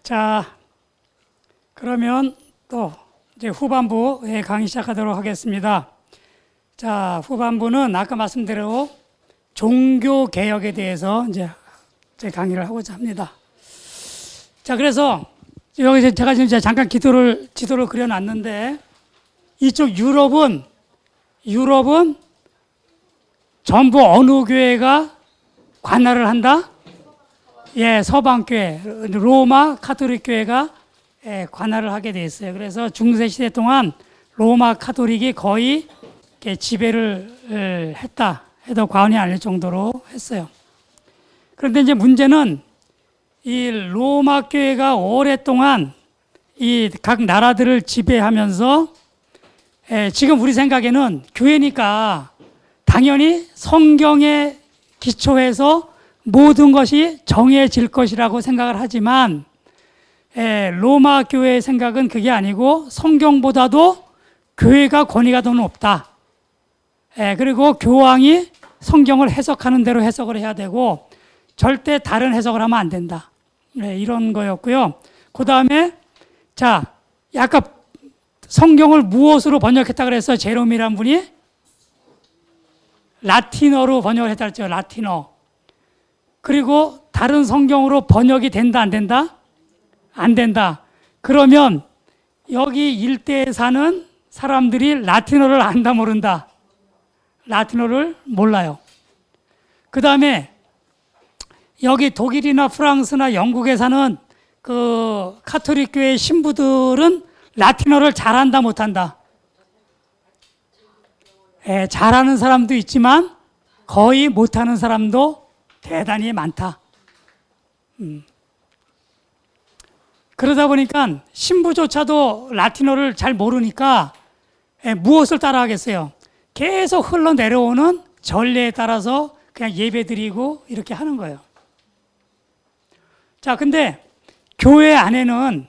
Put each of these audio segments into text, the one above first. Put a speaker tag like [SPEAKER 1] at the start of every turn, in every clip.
[SPEAKER 1] 자, 그러면 또 이제 후반부에 강의 시작하도록 하겠습니다. 자, 후반부는 아까 말씀대로 종교 개혁에 대해서 이제 제 강의를 하고자 합니다. 자, 그래서 여기 제가 지금 잠깐 지도를 그려놨는데 이쪽 유럽은 전부 어느 교회가 관할을 한다? 예, 서방교회, 로마 카톨릭 교회가 관할을 하게 돼 있어요. 그래서 중세 시대 동안 로마 카톨릭이 거의 지배를 했다 해도 과언이 아닐 정도로 했어요. 그런데 이제 문제는 이 로마 교회가 오랫동안 이 각 나라들을 지배하면서 지금 우리 생각에는 교회니까 당연히 성경에 기초해서 모든 것이 정해질 것이라고 생각을 하지만 로마 교회의 생각은 그게 아니고 성경보다도 교회가 권위가 더 높다. 그리고 교황이 성경을 해석하는 대로 해석을 해야 되고 절대 다른 해석을 하면 안 된다. 이런 거였고요. 그 다음에 자, 아까 성경을 무엇으로 번역했다 그래서 제롬이란 분이 라틴어로 번역을 했다 그랬죠. 라틴어. 그리고 다른 성경으로 번역이 된다, 안 된다? 안 된다. 그러면 여기 일대에 사는 사람들이 라틴어를 안다, 모른다? 라틴어를 몰라요. 그 다음에 여기 독일이나 프랑스나 영국에 사는 그 카톨릭 교회 신부들은 라틴어를 잘한다, 못한다? 잘하는 사람도 있지만 거의 못하는 사람도 대단히 많다. 그러다 보니까 신부조차도 라틴어를 잘 모르니까 무엇을 따라하겠어요? 계속 흘러내려오는 전례에 따라서 그냥 예배드리고 이렇게 하는 거예요. 자, 근데 교회 안에는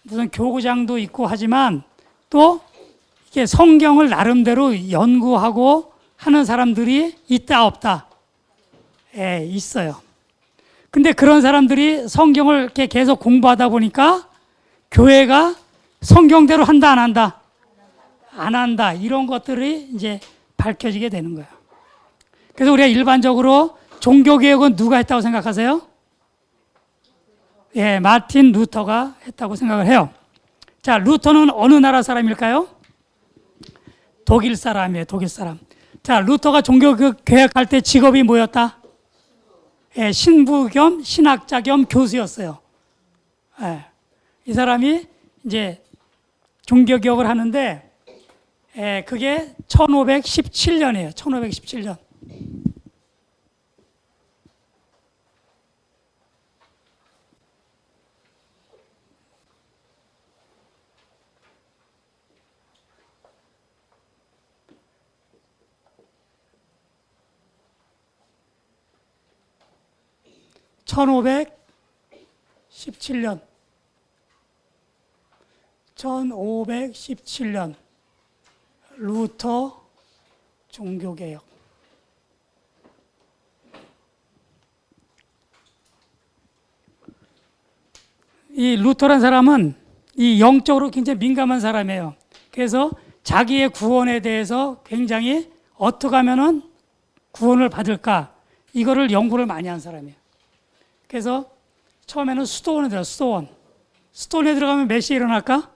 [SPEAKER 1] 무슨 교구장도 있고 하지만 또 이게 성경을 나름대로 연구하고 하는 사람들이 있다 없다? 있어요. 근데 그런 사람들이 성경을 이렇게 계속 공부하다 보니까 교회가 성경대로 한다, 안 한다? 안 한다. 이런 것들이 이제 밝혀지게 되는 거예요. 그래서 우리가 일반적으로 종교개혁은 누가 했다고 생각하세요? 마틴 루터가 했다고 생각을 해요. 자, 루터는 어느 나라 사람일까요? 독일 사람이에요, 독일 사람. 자, 루터가 종교개혁할 때 직업이 뭐였다? 신부 겸 신학자 겸 교수였어요. 이 사람이 이제 종교개혁을 하는데 그게 1517년이에요. 1517년. (1517년) 루터 종교개혁. 이 루터란 사람은 이 영적으로 굉장히 민감한 사람이에요. 그래서 자기의 구원에 대해서 굉장히 어떻게 하면은 구원을 받을까 이거를 연구를 많이 한 사람이에요. 그래서 처음에는 수도원에 들어가요. 수도원에 들어가면 몇 시에 일어날까?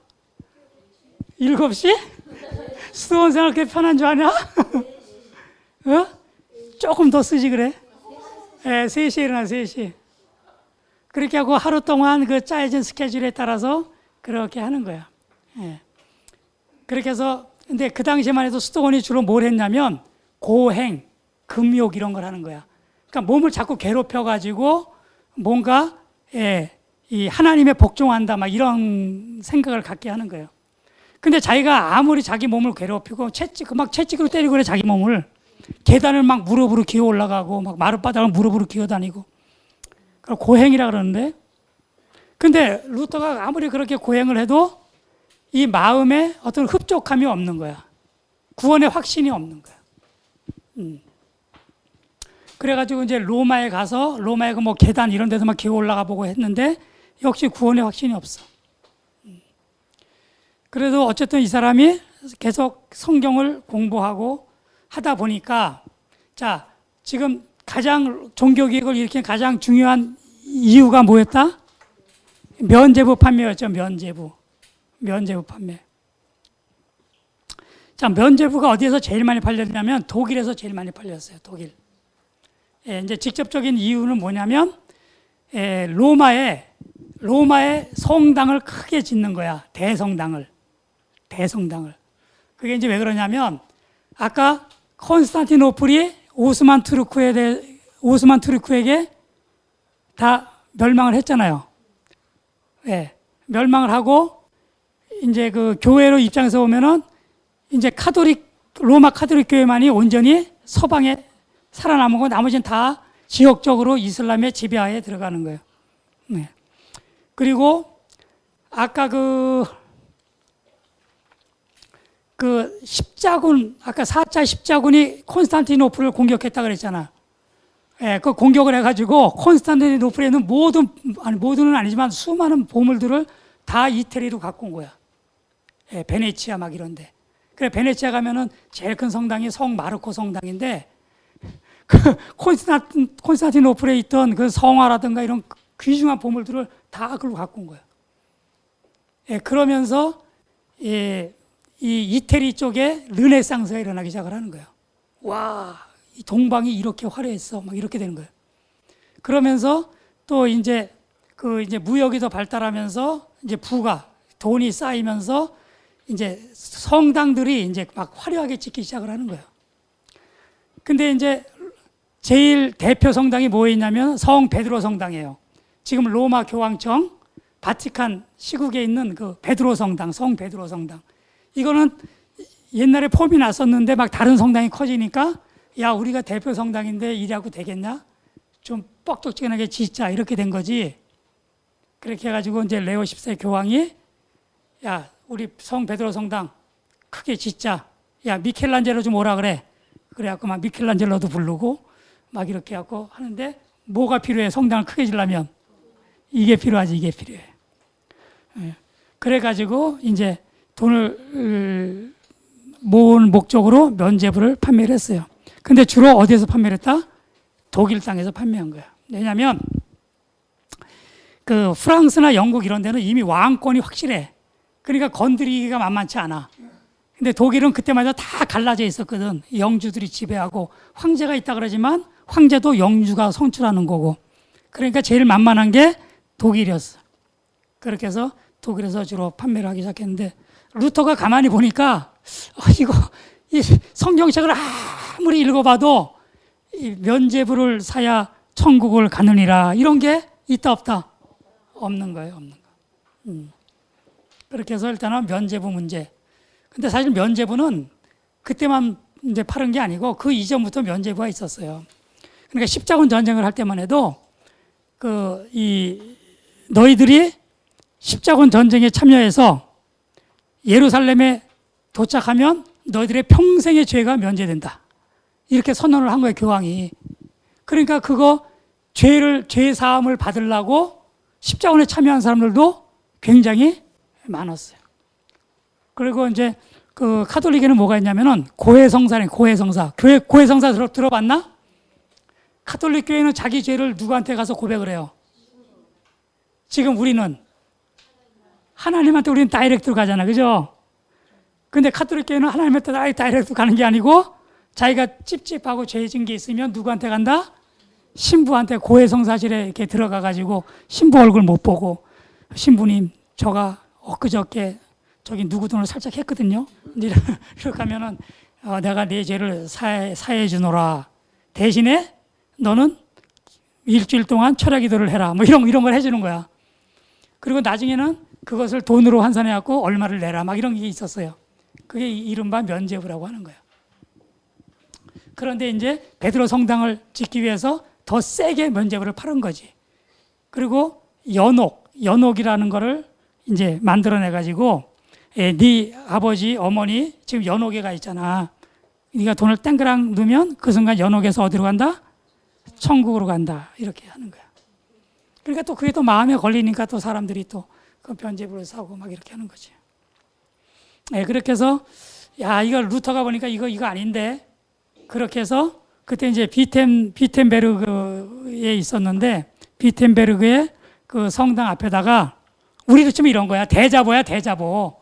[SPEAKER 1] 7시? 수도원 생활 그렇게 편한 줄 아냐? 조금 더 쓰지 그래? 3시에 일어나, 3시. 그렇게 하고 하루 동안 그 짜여진 스케줄에 따라서 그렇게 하는 거야. 그렇게 해서, 근데 그 당시만 해도 수도원이 주로 뭘 했냐면 고행, 금욕 이런 걸 하는 거야. 그러니까 몸을 자꾸 괴롭혀가지고 뭔가 이 하나님의 복종한다 막 이런 생각을 갖게 하는 거예요. 근데 자기가 아무리 자기 몸을 괴롭히고 막 채찍으로 때리고 그래 자기 몸을 계단을 막 무릎으로 기어 올라가고 막 마룻바닥을 무릎으로 기어 다니고 그걸 고행이라 그러는데 근데 루터가 아무리 그렇게 고행을 해도 이 마음에 어떤 흡족함이 없는 거야. 구원의 확신이 없는 거야. 그래가지고 이제 로마에 가서 뭐 계단 이런 데서 막 기어 올라가 보고 했는데 역시 구원의 확신이 없어. 그래도 어쨌든 이 사람이 계속 성경을 공부하고 하다 보니까, 자, 지금 가장 종교개혁을 일으킨 가장 중요한 이유가 뭐였다? 면죄부 판매였죠. 면죄부 판매. 자, 면죄부가 어디에서 제일 많이 팔렸냐면 독일에서 제일 많이 팔렸어요. 독일. 예, 이제 직접적인 이유는 뭐냐면, 로마에 성당을 크게 짓는 거야. 대성당을. 그게 이제 왜 그러냐면, 아까 콘스탄티노플이 오스만 투르크에게 다 멸망을 했잖아요. 예, 멸망을 하고, 이제 그 교회로 입장에서 보면은, 이제 로마 카톨릭 교회만이 온전히 서방에 살아남은 거, 나머지는 다 지역적으로 이슬람의 지배하에 들어가는 거예요. 네. 그리고 아까 그 십자군, 아까 4차 십자군이 콘스탄티노플을 공격했다 그랬잖아. 예, 그 공격을 해가지고 콘스탄티노플에 있는 모든은 아니지만 수많은 보물들을 다 이태리로 갖고 온 거야. 예, 베네치아 막 이런데. 그래, 베네치아 가면은 제일 큰 성당이 성 마르코 성당인데, 그 콘스탄티노플에 있던 그 성화라든가 이런 귀중한 보물들을 다 그걸로 갖고 온 거야. 예, 그러면서 이 이태리 쪽에 르네상스가 일어나기 시작을 하는 거예요. 와, 이 동방이 이렇게 화려했어. 막 이렇게 되는 거예요. 그러면서 또 이제 무역이 더 발달하면서 이제 돈이 쌓이면서 이제 성당들이 이제 막 화려하게 짓기 시작을 하는 거예요. 근데 이제 제일 대표 성당이 뭐였냐면 성 베드로 성당이에요. 지금 로마 교황청 바티칸 시국에 있는 그 베드로 성당, 성 베드로 성당. 이거는 옛날에 폼이 났었는데 막 다른 성당이 커지니까, 야, 우리가 대표 성당인데 이래갖고 되겠냐? 좀 뻑적지근하게 짓자, 이렇게 된 거지. 그렇게 해가지고 이제 레오 14세 교황이, 야, 우리 성 베드로 성당 크게 짓자. 야, 미켈란젤로 좀 오라 그래. 그래갖고 막 미켈란젤로도 부르고 막 이렇게 하고 하는데, 뭐가 필요해? 성당을 크게 지려면 이게 필요하지. 이게 필요해. 예. 그래가지고 이제 돈을 모은 목적으로 면죄부를 판매를 했어요. 근데 주로 어디에서 판매를 했다? 독일 땅에서 판매한 거야. 왜냐하면 그 프랑스나 영국 이런 데는 이미 왕권이 확실해. 그러니까 건드리기가 만만치 않아. 근데 독일은 그때마다 다 갈라져 있었거든. 영주들이 지배하고, 황제가 있다 그러지만 황제도 영주가 선출하는 거고. 그러니까 제일 만만한 게 독일이었어. 그렇게 해서 독일에서 주로 판매를 하기 시작했는데, 루터가 가만히 보니까 이 성경책을 아무리 읽어봐도 이 면죄부를 사야 천국을 가느니라, 이런 게 있다 없다? 없는 거예요. 없는 거. 그렇게 해서 일단은 면죄부 문제. 근데 사실 면죄부는 그때만 이제 파는 게 아니고 그 이전부터 면죄부가 있었어요. 그러니까 십자군 전쟁을 할 때만 해도 너희들이 십자군 전쟁에 참여해서 예루살렘에 도착하면 너희들의 평생의 죄가 면제된다. 이렇게 선언을 한 거예요, 교황이. 그러니까 죄 사함을 받으려고 십자군에 참여한 사람들도 굉장히 많았어요. 그리고 이제 그 카톨릭에는 뭐가 있냐면은 고해성사네, 고해성사. 고해성사 들어봤나? 카톨릭 교회는 자기 죄를 누구한테 가서 고백을 해요? 지금 우리는 하나님한테 우리는 다이렉트로 가잖아, 그죠? 근데 카톨릭 교회는 하나님한테 다이렉트로 가는 게 아니고 자기가 찝찝하고 죄 진 게 있으면 누구한테 간다? 신부한테 고해성사실에 이렇게 들어가가지고 신부 얼굴 못 보고, 신부님, 저가 엊그저께 저기 누구 돈을 살짝 했거든요. 이렇게 하면은 내가 네 죄를 사해 주노라. 대신에 너는 일주일 동안 철야 기도를 해라. 뭐 이런 걸 해주는 거야. 그리고 나중에는 그것을 돈으로 환산해 갖고 얼마를 내라. 막 이런 게 있었어요. 그게 이른바 면죄부라고 하는 거예요. 그런데 이제 베드로 성당을 짓기 위해서 더 세게 면죄부를 파는 거지. 그리고 연옥이라는 거를 이제 만들어내 가지고, 네 아버지, 어머니 지금 연옥에 가 있잖아. 네가 돈을 땡그랑 넣으면 그 순간 연옥에서 어디로 간다? 천국으로 간다. 이렇게 하는 거야. 그러니까 또 그게 또 마음에 걸리니까 또 사람들이 또 그 변제부를 사고 막 이렇게 하는 거지. 예, 그렇게 해서 야, 이거 루터가 보니까 이거 아닌데, 그렇게 해서 그때 이제 비텐베르그에 있었는데, 비텐베르그의 그 성당 앞에다가 우리로 치면 이런 거야. 대자보야, 대자보.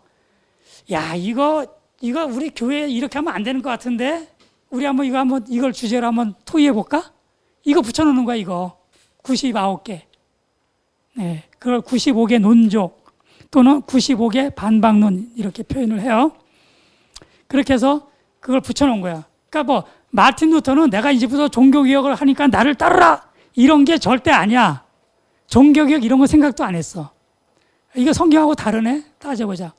[SPEAKER 1] 야, 이거 우리 교회 이렇게 하면 안 되는 것 같은데, 우리 한번 이걸 주제로 한번 토의해 볼까? 이거 붙여놓는 거야, 이거. 99개. 네, 그걸 95개 논족 또는 95개 반박론 이렇게 표현을 해요. 그렇게 해서 그걸 붙여놓은 거야. 그러니까 뭐 마틴 루터는 내가 이제부터 종교개혁을 하니까 나를 따르라 이런 게 절대 아니야. 종교개혁 이런 거 생각도 안 했어. 이거 성경하고 다르네. 따져보자.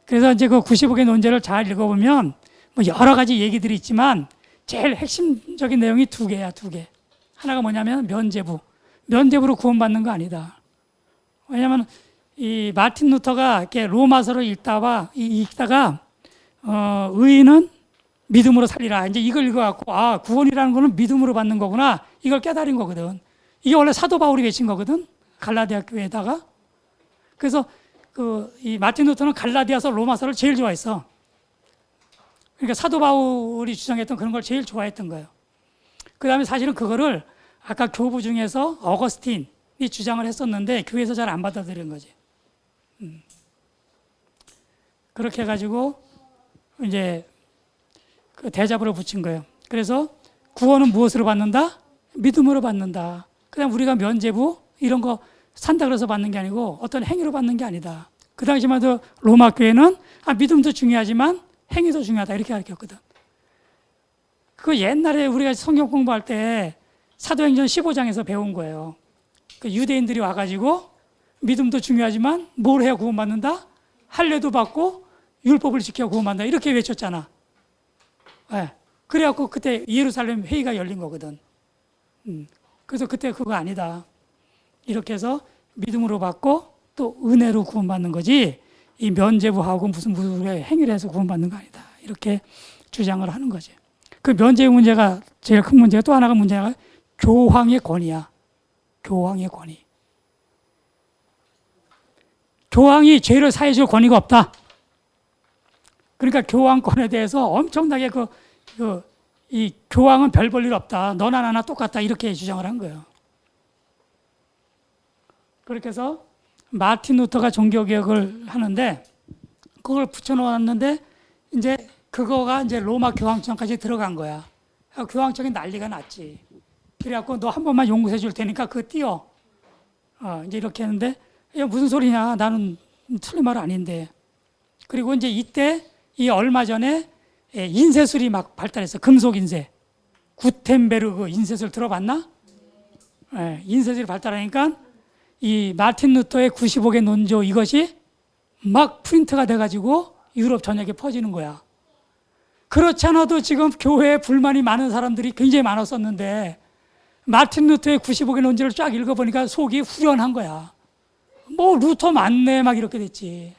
[SPEAKER 1] 그래서 이제 그 95개 논제를 잘 읽어보면 뭐 여러 가지 얘기들이 있지만 제일 핵심적인 내용이 두 개야, 두 개. 하나가 뭐냐면 면죄부. 면죄부로 구원받는 거 아니다. 왜냐하면 이 마틴 루터가 이렇게 로마서를 읽다가 의인은 믿음으로 살리라. 이제 이걸 읽어갖고 아, 구원이라는 거는 믿음으로 받는 거구나. 이걸 깨달은 거거든. 이게 원래 사도 바울이 외친 거거든. 갈라디아 교회에다가. 그래서 이 마틴 루터는 갈라디아서 로마서를 제일 좋아했어. 그러니까 사도 바울이 주장했던 그런 걸 제일 좋아했던 거예요. 그 다음에 사실은 그거를 아까 교부 중에서 어거스틴이 주장을 했었는데 교회에서 잘 안 받아들인 거지. 그렇게 해가지고 이제 그 대자보를 붙인 거예요. 그래서 구원은 무엇으로 받는다? 믿음으로 받는다. 그냥 우리가 면죄부 이런 거 산다 그래서 받는 게 아니고 어떤 행위로 받는 게 아니다. 그 당시만 해도 로마 교회는 믿음도 중요하지만 행위도 중요하다 이렇게 가르쳤거든. 그 옛날에 우리가 성경 공부할 때 사도행전 15장에서 배운 거예요. 그 유대인들이 와가지고 믿음도 중요하지만 뭘 해야 구원받는다? 할례도 받고 율법을 지켜 구원받는다 이렇게 외쳤잖아. 네. 그래갖고 그때 예루살렘 회의가 열린 거거든. 그래서 그때 그거 아니다. 이렇게 해서 믿음으로 받고 또 은혜로 구원받는 거지 이 면죄부하고 무슨 행위를 해서 구원받는 거 아니다. 이렇게 주장을 하는 거지. 그 면죄부 문제가 제일 큰 문제가 또 하나가 문제가 교황의 권위야. 교황의 권위. 교황이 죄를 사해줄 권위가 없다. 그러니까 교황권에 대해서 엄청나게 이 교황은 별 볼 일 없다. 너나 나나 똑같다. 이렇게 주장을 한 거예요. 그렇게 해서 마틴 루터가 종교개혁을 하는데 그걸 붙여놓았는데 이제 그거가 이제 로마 교황청까지 들어간 거야. 교황청이 난리가 났지. 그래갖고 너 한 번만 용서해 줄 테니까 그거 띄워. 이제 이렇게 했는데 야, 무슨 소리냐. 나는 틀린 말 아닌데. 그리고 이제 이때 이 얼마 전에 인쇄술이 막 발달했어. 금속 인쇄. 구텐베르그 인쇄술 들어봤나? 인쇄술이 발달하니까 이 마틴 루터의 95개 논조 이것이 막 프린트가 돼가지고 유럽 전역에 퍼지는 거야. 그렇지 않아도 지금 교회에 불만이 많은 사람들이 굉장히 많았었는데 마틴 루터의 95개 논조를 쫙 읽어보니까 속이 후련한 거야. 뭐 루터 맞네 막 이렇게 됐지.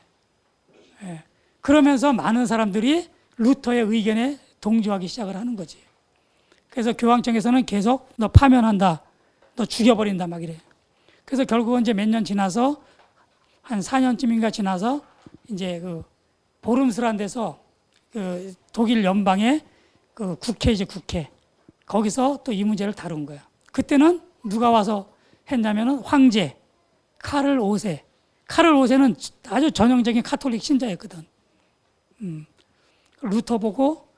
[SPEAKER 1] 그러면서 많은 사람들이 루터의 의견에 동조하기 시작을 하는 거지. 그래서 교황청에서는 계속 너 파면한다, 너 죽여버린다 막 이래. 그래서 결국은 이제 몇 년 지나서 한 4년쯤인가 지나서 이제 그 보름스란 데서 그 독일 연방의 그 국회이지 국회 거기서 또 이 문제를 다룬 거야. 그때는 누가 와서 했냐면은 황제 카를 5세. 카를 5세는 아주 전형적인 카톨릭 신자였거든. 루터 보고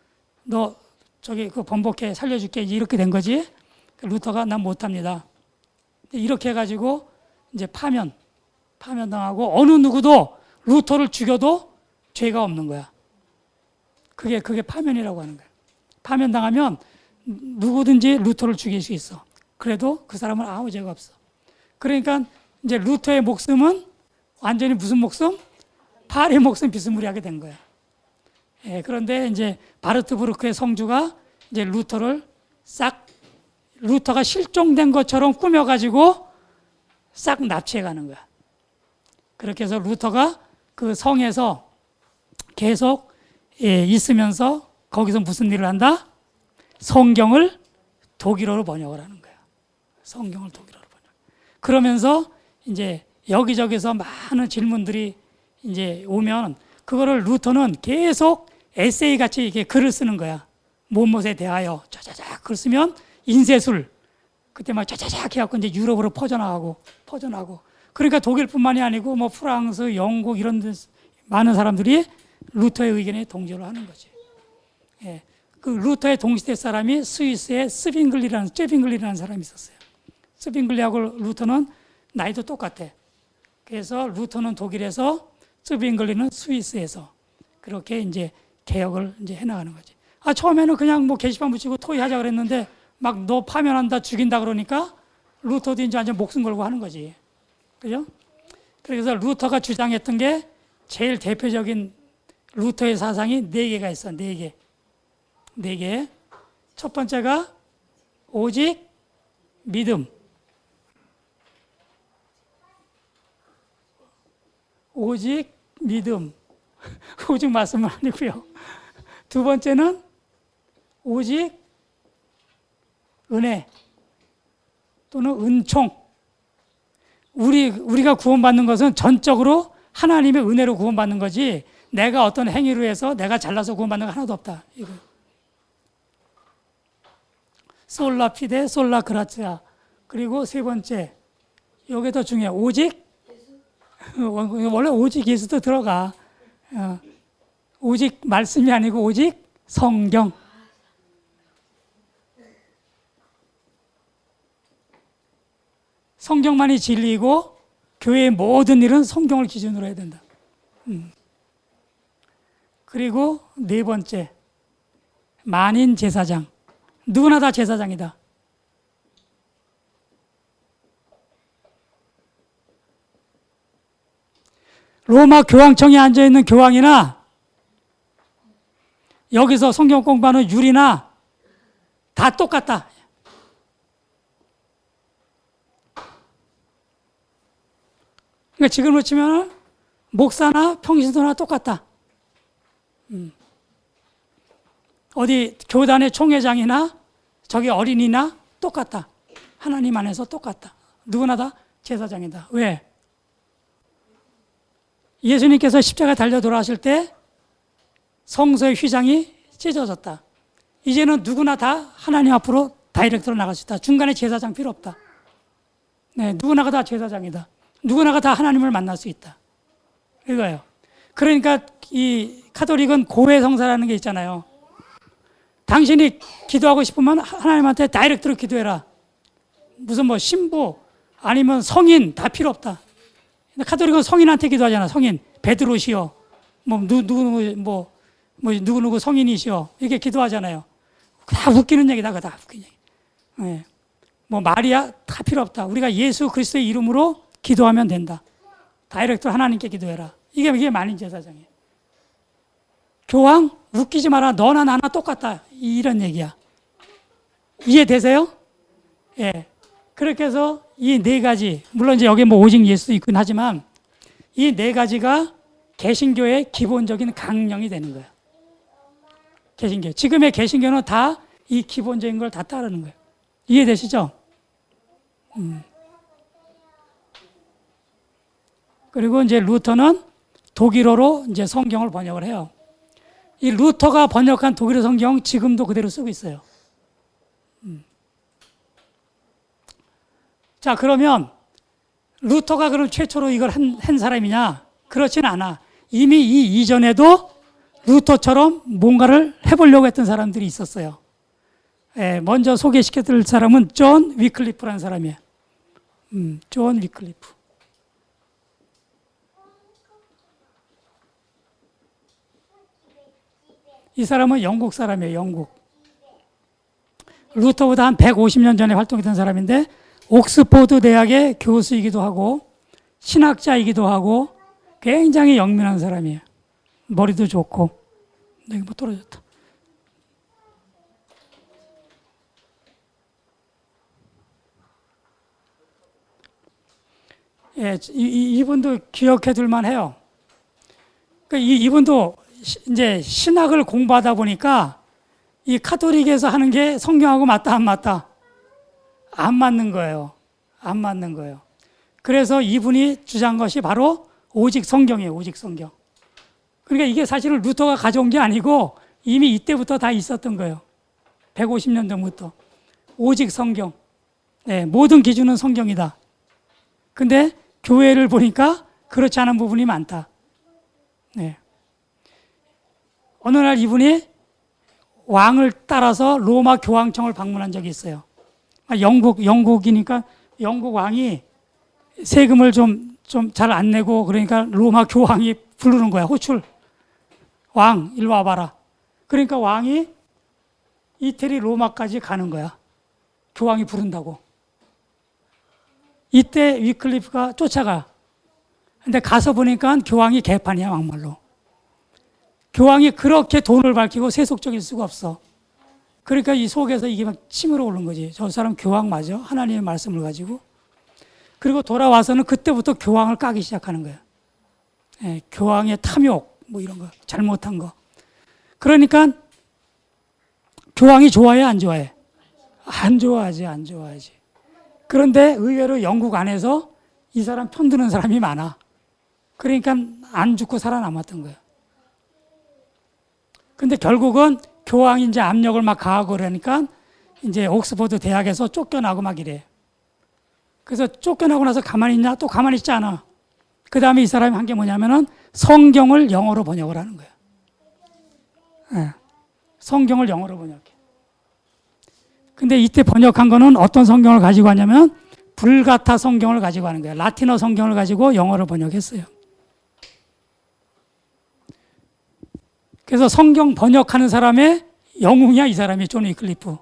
[SPEAKER 1] 너 저기 그 번복해 살려줄게 이렇게 된 거지. 루터가 난 못합니다. 이렇게 해가지고 이제 파면당하고 어느 누구도 루터를 죽여도 죄가 없는 거야. 그게 파면이라고 하는 거야. 파면당하면 누구든지 루터를 죽일 수 있어. 그래도 그 사람은 아무 죄가 없어. 그러니까 이제 루터의 목숨은 완전히 무슨 목숨? 파리의 목숨 비스무리하게 된 거야. 그런데 이제 바르트부르크의 성주가 이제 루터가 실종된 것처럼 꾸며가지고 싹 납치해 가는 거야. 그렇게 해서 루터가 그 성에서 계속 있으면서 거기서 무슨 일을 한다? 성경을 독일어로 번역을 하는 거야. 성경을 독일어로 번역. 그러면서 이제 여기저기서 많은 질문들이 이제 오면 그거를 루터는 계속 에세이 같이 이렇게 글을 쓰는 거야. 무엇에 대하여 짜자자 글 쓰면 인쇄술 그때 막 짜자자 해갖고 이제 유럽으로 퍼져나가고. 그러니까 독일뿐만이 아니고 뭐 프랑스, 영국 이런 데 많은 사람들이 루터의 의견에 동조를 하는 거지. 예. 그 루터의 동시대 사람이 스위스의 쯔빙글리라는 사람이 있었어요. 쯔빙글리하고 루터는 나이도 똑같아. 그래서 루터는 독일에서 쯔빙글리는 스위스에서 그렇게 이제 개혁을 이제 해나가는 거지. 처음에는 그냥 뭐 게시판 붙이고 토의하자 그랬는데 막 너 파면한다, 죽인다 그러니까 루터도 이제 완전 목숨 걸고 하는 거지. 그죠? 그래서 루터가 주장했던 게 제일 대표적인 루터의 사상이 4개가 있어. 4개. 첫 번째가 오직 믿음. 오직 믿음. 오직 말씀은 아니고요. 두 번째는 오직 은혜 또는 은총. 우리가 구원받는 것은 전적으로 하나님의 은혜로 구원받는 거지 내가 어떤 행위로 해서 내가 잘나서 구원받는 거 하나도 없다. 이거. 솔라 피데 솔라 그라치아. 그리고 세 번째 이게 더 중요해. 오직 원래 오직 예수도 들어가. 오직 말씀이 아니고 오직 성경. 성경만이 진리이고 교회의 모든 일은 성경을 기준으로 해야 된다. 그리고 네 번째 만인 제사장. 누구나 다 제사장이다. 로마 교황청에 앉아있는 교황이나 여기서 성경 공부하는 율이나 다 똑같다. 그러니까 지금으로 치면 목사나 평신도나 똑같다. 어디 교단의 총회장이나 저기 어린이나 똑같다. 하나님 안에서 똑같다. 누구나 다 제사장이다. 왜? 예수님께서 십자가 달려 돌아가실 때 성소의 휘장이 찢어졌다. 이제는 누구나 다 하나님 앞으로 다이렉트로 나갈 수 있다. 중간에 제사장 필요 없다. 네, 누구나가 다 제사장이다. 누구나가 다 하나님을 만날 수 있다. 이거예요. 그러니까 이 카톨릭은 고해 성사라는 게 있잖아요. 당신이 기도하고 싶으면 하나님한테 다이렉트로 기도해라. 무슨 뭐 신부 아니면 성인 다 필요 없다. 근데 카톨릭은 성인한테 기도하잖아. 성인 베드로시오, 뭐 누구 성인이시오 이렇게 기도하잖아요. 다 웃기는 얘기다. 그거 다 웃기는 얘기. 네. 뭐 마리아 다 필요 없다. 우리가 예수 그리스도의 이름으로 기도하면 된다. 다이렉트로 하나님께 기도해라. 이게 만인 제사장이에요. 교황 웃기지 마라. 너나 나나 똑같다. 이런 얘기야. 이해되세요? 예. 그렇게 해서 이 네 가지, 물론 이제 여기 뭐 오직 예수도 있긴 하지만 이 네 가지가 개신교의 기본적인 강령이 되는 거예요. 개신교. 지금의 개신교는 다 이 기본적인 걸 다 따르는 거예요. 이해되시죠? 그리고 이제 루터는 독일어로 이제 성경을 번역을 해요. 이 루터가 번역한 독일어 성경 지금도 그대로 쓰고 있어요. 자, 그러면 루터가 그럼 최초로 이걸 한 사람이냐? 그렇진 않아. 이미 이 이전에도 루터처럼 뭔가를 해보려고 했던 사람들이 있었어요. 먼저 소개시켜드릴 사람은 존 위클리프라는 사람이에요. 존 위클리프. 이 사람은 영국 사람이에요. 영국. 루터보다 한 150년 전에 활동했던 사람인데 옥스포드 대학의 교수이기도 하고 신학자이기도 하고 굉장히 영민한 사람이에요. 머리도 좋고. 여기 뭐 떨어졌다. 예, 이분도 기억해 둘만 해요. 그러니까 이분도 이제 신학을 공부하다 보니까 이 카톨릭에서 하는 게 성경하고 맞다 안 맞다? 안 맞는 거예요. 안 맞는 거예요. 그래서 이분이 주장한 것이 바로 오직 성경이에요. 오직 성경. 그러니까 이게 사실은 루터가 가져온 게 아니고 이미 이때부터 다 있었던 거예요. 150년 전부터. 오직 성경. 네, 모든 기준은 성경이다. 근데 교회를 보니까 그렇지 않은 부분이 많다. 네. 어느 날 이분이 왕을 따라서 로마 교황청을 방문한 적이 있어요. 영국이니까 영국 왕이 세금을 좀 잘 안 내고 그러니까 로마 교황이 부르는 거야. 호출. 왕, 일로 와봐라. 그러니까 왕이 이태리 로마까지 가는 거야. 교황이 부른다고. 이때 위클리프가 쫓아가. 근데 가서 보니까 교황이 개판이야, 막말로. 교황이 그렇게 돈을 밝히고 세속적일 수가 없어. 그러니까 이 속에서 이게 막 치밀어 오른 거지. 저 사람 교황 맞아? 하나님의 말씀을 가지고. 그리고 돌아와서는 그때부터 교황을 까기 시작하는 거야. 예, 교황의 탐욕, 뭐 이런 거, 잘못한 거. 그러니까 교황이 좋아해, 안 좋아해? 안 좋아하지, 안 좋아하지. 그런데 의외로 영국 안에서 이 사람 편드는 사람이 많아. 그러니까 안 죽고 살아남았던 거야. 근데 결국은 교황이 이제 압력을 막 가하고 그러니까 이제 옥스퍼드 대학에서 쫓겨나고 막 이래. 그래서 쫓겨나고 나서 가만히 있냐? 또 가만히 있지 않아. 그 다음에 이 사람이 한 게 뭐냐면은 성경을 영어로 번역을 하는 거야. 네. 성경을 영어로 번역해. 근데 이때 번역한 거는 어떤 성경을 가지고 왔냐면 불가타 성경을 가지고 하는 거야. 라틴어 성경을 가지고 영어로 번역했어요. 그래서 성경 번역하는 사람의 영웅이야, 이 사람이 존 위클리프.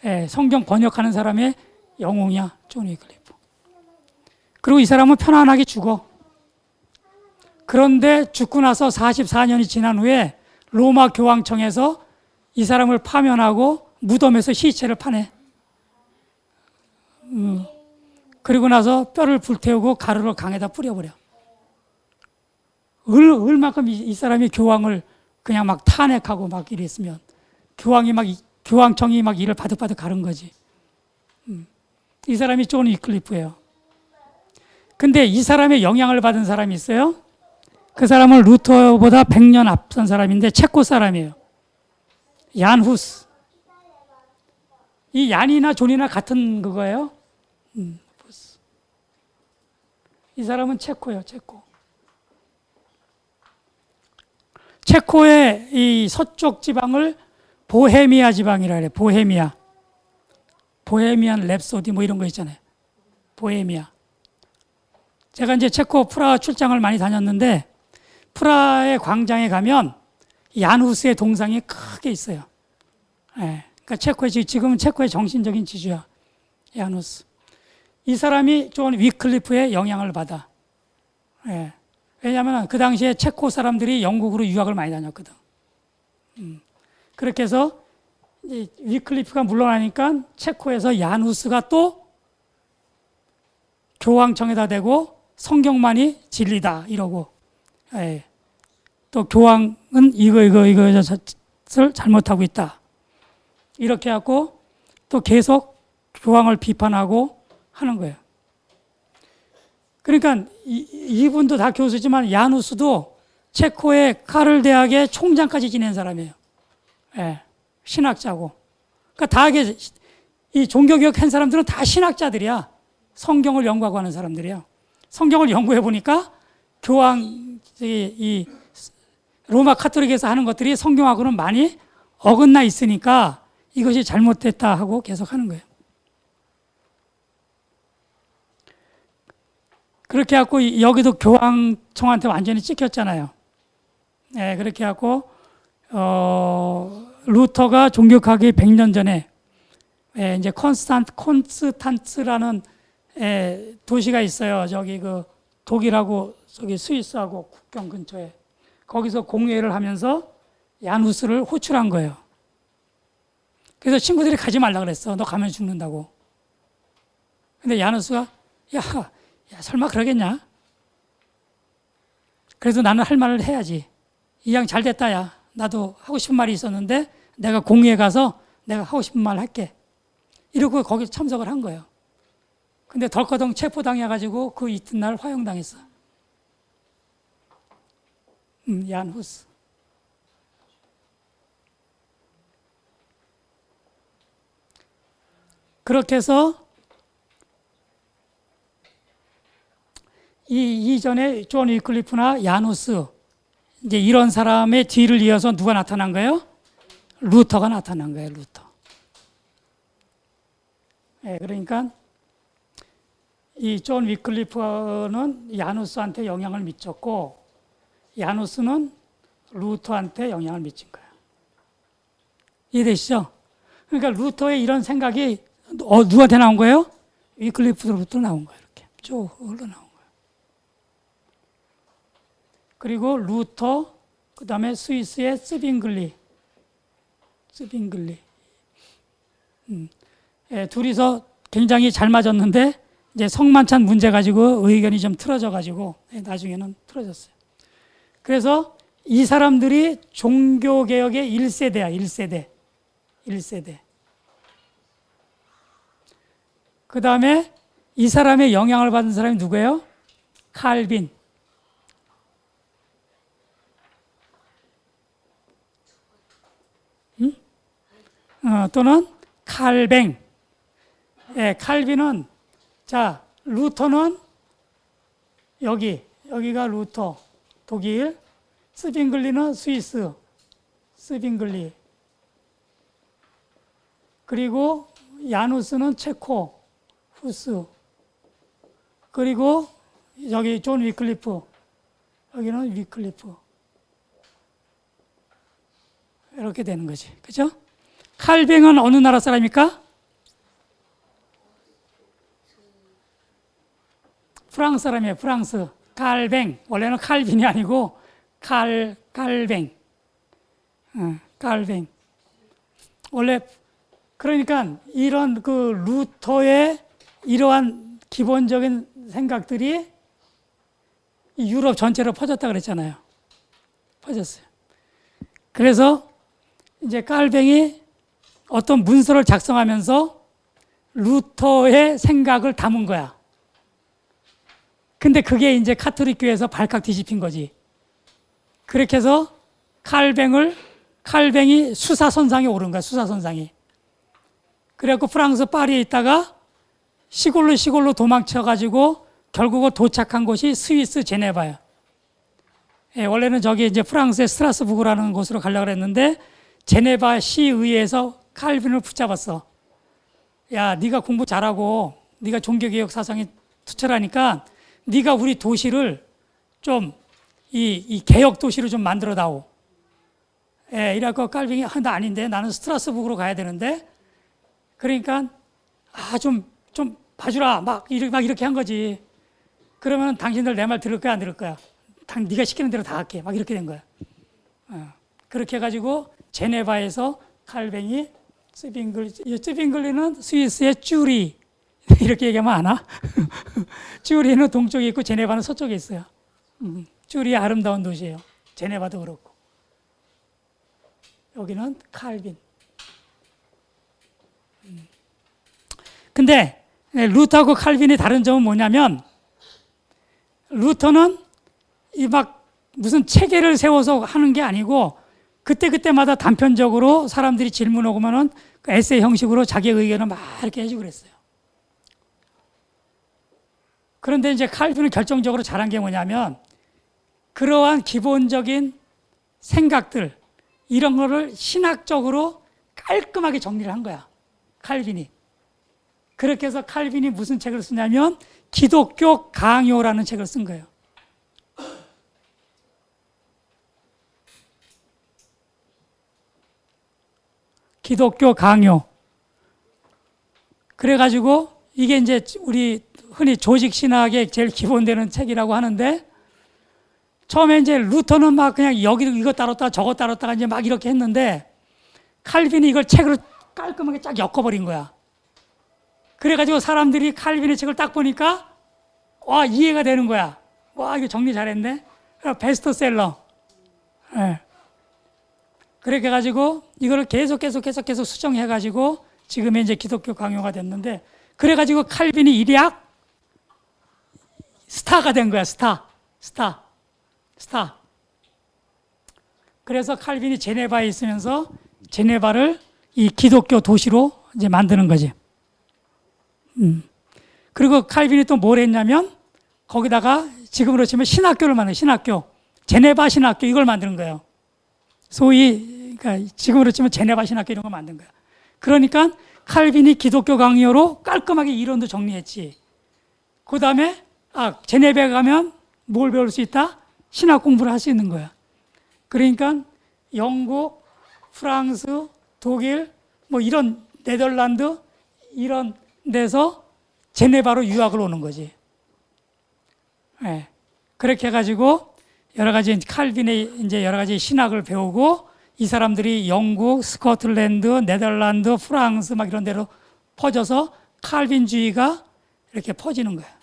[SPEAKER 1] 예, 성경 번역하는 사람의 영웅이야, 존 위클리프. 그리고 이 사람은 편안하게 죽어. 그런데 죽고 나서 44년이 지난 후에 로마 교황청에서 이 사람을 파면하고 무덤에서 시체를 파내. 그리고 나서 뼈를 불태우고 가루를 강에다 뿌려버려. 얼마큼 이 사람이 교황을 그냥 막 탄핵하고 막 이랬으면 교황청이 막 이를 바득바득 가른 거지. 이 사람이 존 위클리프예요. 근데 이 사람의 영향을 받은 사람이 있어요. 그 사람은 루터보다 100년 앞선 사람인데 체코 사람이에요. 얀 후스. 이 얀이나 존이나 같은 그거예요. 이 사람은 체코예요, 체코. 체코의 이 서쪽 지방을 보헤미아 지방이라 그래. 보헤미아. 보헤미안 랩소디 뭐 이런 거 있잖아요. 보헤미아. 제가 이제 체코 프라하 출장을 많이 다녔는데 프라하의 광장에 가면 얀후스의 동상이 크게 있어요. 예. 그러니까 지금은 체코의 정신적인 지주야. 얀후스. 이 사람이 존 위클리프의 영향을 받아. 예. 왜냐하면 그 당시에 체코 사람들이 영국으로 유학을 많이 다녔거든. 그렇게 해서 위클리프가 물러나니까 체코에서 얀후스가 또 교황청에다 대고 성경만이 진리다 이러고, 예. 또 교황은 이것을 잘못하고 있다 이렇게 하고 또 계속 교황을 비판하고 하는 거예요. 그러니까 이분도 다 교수지만 야누스도 체코의 카를 대학의 총장까지 지낸 사람이에요. 예, 신학자고. 그러니까 다 이 종교개혁 한 사람들은 다 신학자들이야. 성경을 연구하고 하는 사람들이야. 성경을 연구해 보니까 이 로마 카톨릭에서 하는 것들이 성경하고는 많이 어긋나 있으니까 이것이 잘못됐다 하고 계속 하는 거예요. 그렇게 해갖고 여기도 교황청한테 완전히 찍혔잖아요. 네, 그렇게 해갖고 루터가 종교하기 100년 전에 이제 콘스탄츠라는 도시가 있어요. 저기 그 독일하고 저기 스위스하고 국경 근처에 거기서 공회를 하면서 야누스를 호출한 거예요. 그래서 친구들이 가지 말라 그랬어. 너 가면 죽는다고. 근데 야누스가 야, 설마 그러겠냐? 그래도 나는 할 말을 해야지. 이 양 잘 됐다, 야. 나도 하고 싶은 말이 있었는데 내가 공회에 가서 내가 하고 싶은 말 할게. 이러고 거기 참석을 한 거예요. 근데 덜커덩 체포당해가지고 그 이튿날 화형당했어. 얀 후스. 그렇게 해서 이전에 존 위클리프나 얀 후스 이제 이런 사람의 뒤를 이어서 누가 나타난 거예요? 루터가 나타난 거예요. 루터. 예, 그러니까 이 존 위클리프는 얀 후스한테 영향을 미쳤고 얀 후스는 루터한테 영향을 미친 거예요. 이해되시죠? 그러니까 루터의 이런 생각이 누구한테 나온 거예요? 위클리프로부터 나온 거예요. 이렇게 쭉 흘러나온 거예요. 그리고 루터, 그 다음에 스위스의 스빙글리. 예, 둘이서 굉장히 잘 맞았는데 이제 성만찬 문제 가지고 의견이 좀 틀어져 가지고 나중에는 틀어졌어요. 그래서 이 사람들이 종교개혁의 1세대야. 1세대. 그 다음에 이 사람의 영향을 받은 사람이 누구예요? 칼빈. 또는 칼뱅. 예, 칼빈은, 자, 루터는 여기가 루터, 독일, 스빙글리는 스위스, 스빙글리. 그리고 야누스는 체코, 후스. 그리고 여기 존 위클리프, 여기는 위클리프. 이렇게 되는 거지. 그죠? 칼뱅은 어느 나라 사람입니까? 프랑스 사람이에요. 프랑스. 칼뱅. 원래는 칼빈이 아니고 칼뱅. 칼뱅. 원래 그러니까 이런 그 루터의 이러한 기본적인 생각들이 유럽 전체로 퍼졌다 그랬잖아요. 퍼졌어요. 그래서 이제 칼뱅이 어떤 문서를 작성하면서 루터의 생각을 담은 거야. 근데 그게 이제 카톨릭 교회에서 발칵 뒤집힌 거지. 그렇게 해서 칼뱅이 수사선상에 오른 거야. 수사선상에. 그래갖고 프랑스 파리에 있다가 시골로 도망쳐가지고 결국은 도착한 곳이 스위스 제네바야. 예, 원래는 저기 이제 프랑스의 스트라스부르라는 곳으로 가려고 했는데 제네바 시의회에서 칼빈을 붙잡았어. 야, 네가 공부 잘하고 네가 종교개혁 사상이 투철하니까 네가 우리 도시를 좀 이 개혁 도시를 좀 만들어 다오. 예, 이래갖고 칼빈이 나 아닌데 나는 스트라스부르로 가야 되는데 그러니까 좀 봐주라 막 이렇게 한 거지. 그러면 당신들 내 말 들을 거야 안 들을 거야? 네가 시키는 대로 다 할게. 막 이렇게 된 거야. 그렇게 해가지고 제네바에서 칼뱅이 스빙글리는 스위스의 쭈리 이렇게 얘기하면 아나? 쭈리는 동쪽에 있고 제네바는 서쪽에 있어요. 쭈리 아름다운 도시예요. 제네바도 그렇고. 여기는 칼빈. 근데 루터하고 칼빈의 다른 점은 뭐냐면 루터는 이 막 무슨 체계를 세워서 하는 게 아니고 그때마다 단편적으로 사람들이 질문 오면은 그 에세이 형식으로 자기 의견을 막 이렇게 해주고 그랬어요. 그런데 이제 칼빈은 결정적으로 잘한 게 뭐냐면 그러한 기본적인 생각들 이런 거를 신학적으로 깔끔하게 정리를 한 거야. 칼빈이. 그렇게 해서 칼빈이 무슨 책을 쓰냐면 기독교 강요라는 책을 쓴 거예요. 기독교 강요. 그래가지고 이게 이제 우리 흔히 조직 신학의 제일 기본되는 책이라고 하는데 처음에 이제 루터는 막 그냥 여기 이거 따랐다가 저거 따랐다가 이제 막 이렇게 했는데 칼빈이 이걸 책으로 깔끔하게 쫙 엮어버린 거야. 그래가지고 사람들이 칼빈의 책을 딱 보니까 와 이해가 되는 거야. 와 이거 정리 잘했네. 베스트셀러. 네. 그렇게 해가지고 이거를 계속 수정해가지고 지금의 이제 기독교 강요가 됐는데 그래가지고 칼빈이 일약 스타가 된 거야. 스타. 그래서 칼빈이 제네바에 있으면서 제네바를 이 기독교 도시로 이제 만드는 거지. 그리고 칼빈이 또 뭘 했냐면 거기다가 지금으로 치면 신학교를 만들어요. 신학교. 제네바 신학교 이걸 만드는 거예요. 소위 그러니까 지금으로 치면 제네바 신학교 이런 거 만든 거야. 그러니까 칼빈이 기독교 강요로 깔끔하게 이론도 정리했지. 그 다음에 제네바에 가면 뭘 배울 수 있다? 신학 공부를 할 수 있는 거야. 그러니까 영국, 프랑스, 독일, 뭐 이런 네덜란드 이런 데서 제네바로 유학을 오는 거지. 네. 그렇게 해가지고 여러 가지 칼빈의 이제 여러 가지 신학을 배우고 이 사람들이 영국, 스코틀랜드, 네덜란드, 프랑스 막 이런 데로 퍼져서 칼빈주의가 이렇게 퍼지는 거야.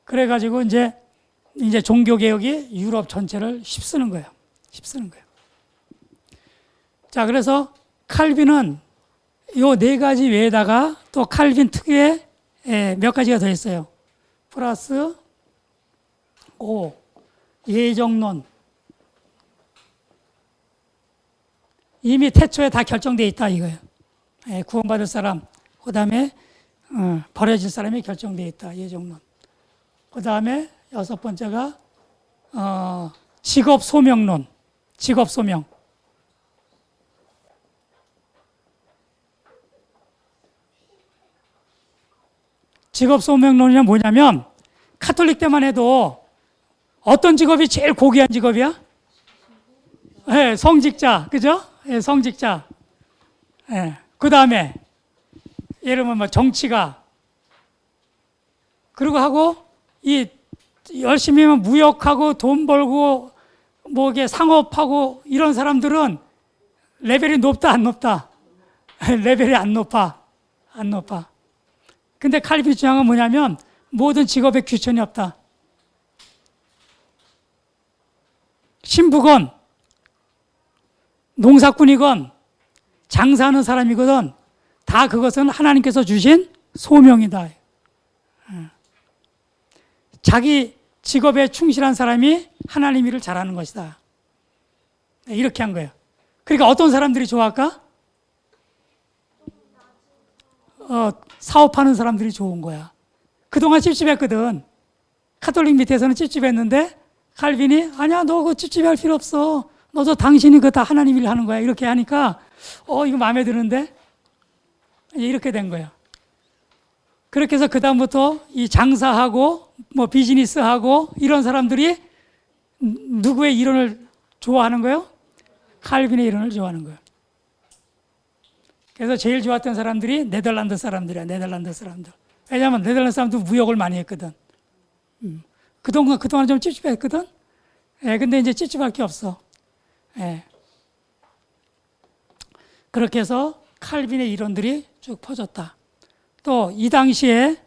[SPEAKER 1] 그래가지고 이제 종교 개혁이 유럽 전체를 휩쓰는 거예요. 자, 그래서 칼빈은 요 네 가지 외에다가 또 칼빈 특유의 몇 가지가 더 있어요. 플러스 5 예정론. 이미 태초에 다 결정되어 있다 이거예요. 구원받을 사람, 그 다음에 버려질 사람이 결정되어 있다. 예정론. 그 다음에 여섯 번째가 직업 소명론. 직업 소명. 직업 소명론이 뭐냐면 카톨릭 때만 해도 어떤 직업이 제일 고귀한 직업이야? 네, 성직자, 그죠? 네, 성직자. 네. 그 다음에 예를 들면 뭐 정치가, 그리고 하고 이 열심히 무역하고 돈 벌고 뭐 이게 상업하고 이런 사람들은 레벨이 높다 안 높다? 레벨이 안 높아. 근데 칼빈 주장은 뭐냐면 모든 직업에 규천이 없다. 신부건 농사꾼이건 장사하는 사람이거든 다 그것은 하나님께서 주신 소명이다. 자기 직업에 충실한 사람이 하나님 일을 잘하는 것이다. 이렇게 한 거예요. 그러니까 어떤 사람들이 좋아할까? 사업하는 사람들이 좋은 거야. 그동안 찝찝했거든. 카톨릭 밑에서는 찝찝했는데 칼빈이 아니야 너 그거 찝찝할 필요 없어. 너도 당신이 그거 다 하나님 일 하는 거야. 이렇게 하니까 이거 마음에 드는데 이렇게 된 거야. 그렇게 해서 그다음부터 이 장사하고 뭐 비즈니스하고 이런 사람들이 누구의 이론을 좋아하는 거예요? 칼빈의 이론을 좋아하는 거예요. 그래서 제일 좋았던 사람들이 네덜란드 사람들이야. 네덜란드 사람들. 왜냐하면 네덜란드 사람도 무역을 많이 했거든. 그동안 좀 찝찝했거든. 근데 이제 찝찝할 게 없어. 그렇게 해서 칼빈의 이론들이 쭉 퍼졌다. 또 이 당시에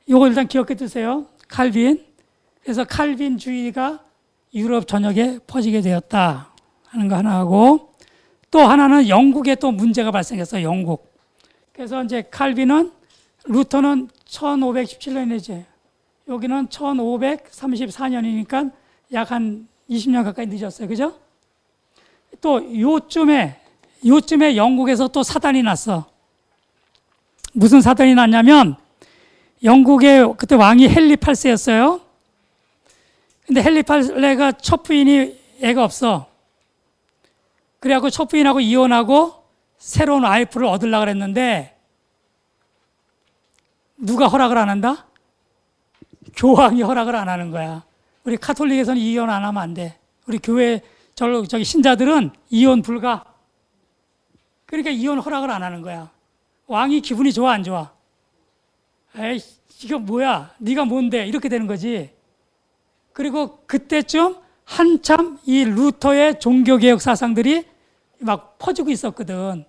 [SPEAKER 1] 이거 일단 기억해 두세요. 칼빈. 그래서 칼빈주의가 유럽 전역에 퍼지게 되었다 하는 거 하나 하고, 또 하나는 영국에 또 문제가 발생했어요. 영국. 그래서 이제 칼빈은 루터는 1517년이지. 여기는 1534년이니까 약 한 20년 가까이 늦었어요. 그죠? 또 요쯤에 영국에서 또 사단이 났어. 무슨 사단이 났냐면 영국의 그때 왕이 헨리 8세였어요. 근데 헨리 8세가 첫 부인이 애가 없어. 그래갖고 첫 부인하고 이혼하고 새로운 와이프를 얻으려고 그랬는데 누가 허락을 안 한다? 교황이 허락을 안 하는 거야. 우리 카톨릭에서는 이혼 안 하면 안 돼. 우리 교회 저기 신자들은 이혼 불가. 그러니까 이혼 허락을 안 하는 거야. 왕이 기분이 좋아 안 좋아? 에이 이거 뭐야? 네가 뭔데? 이렇게 되는 거지. 그리고 그때쯤 한참 이 루터의 종교개혁 사상들이 막 퍼지고 있었거든.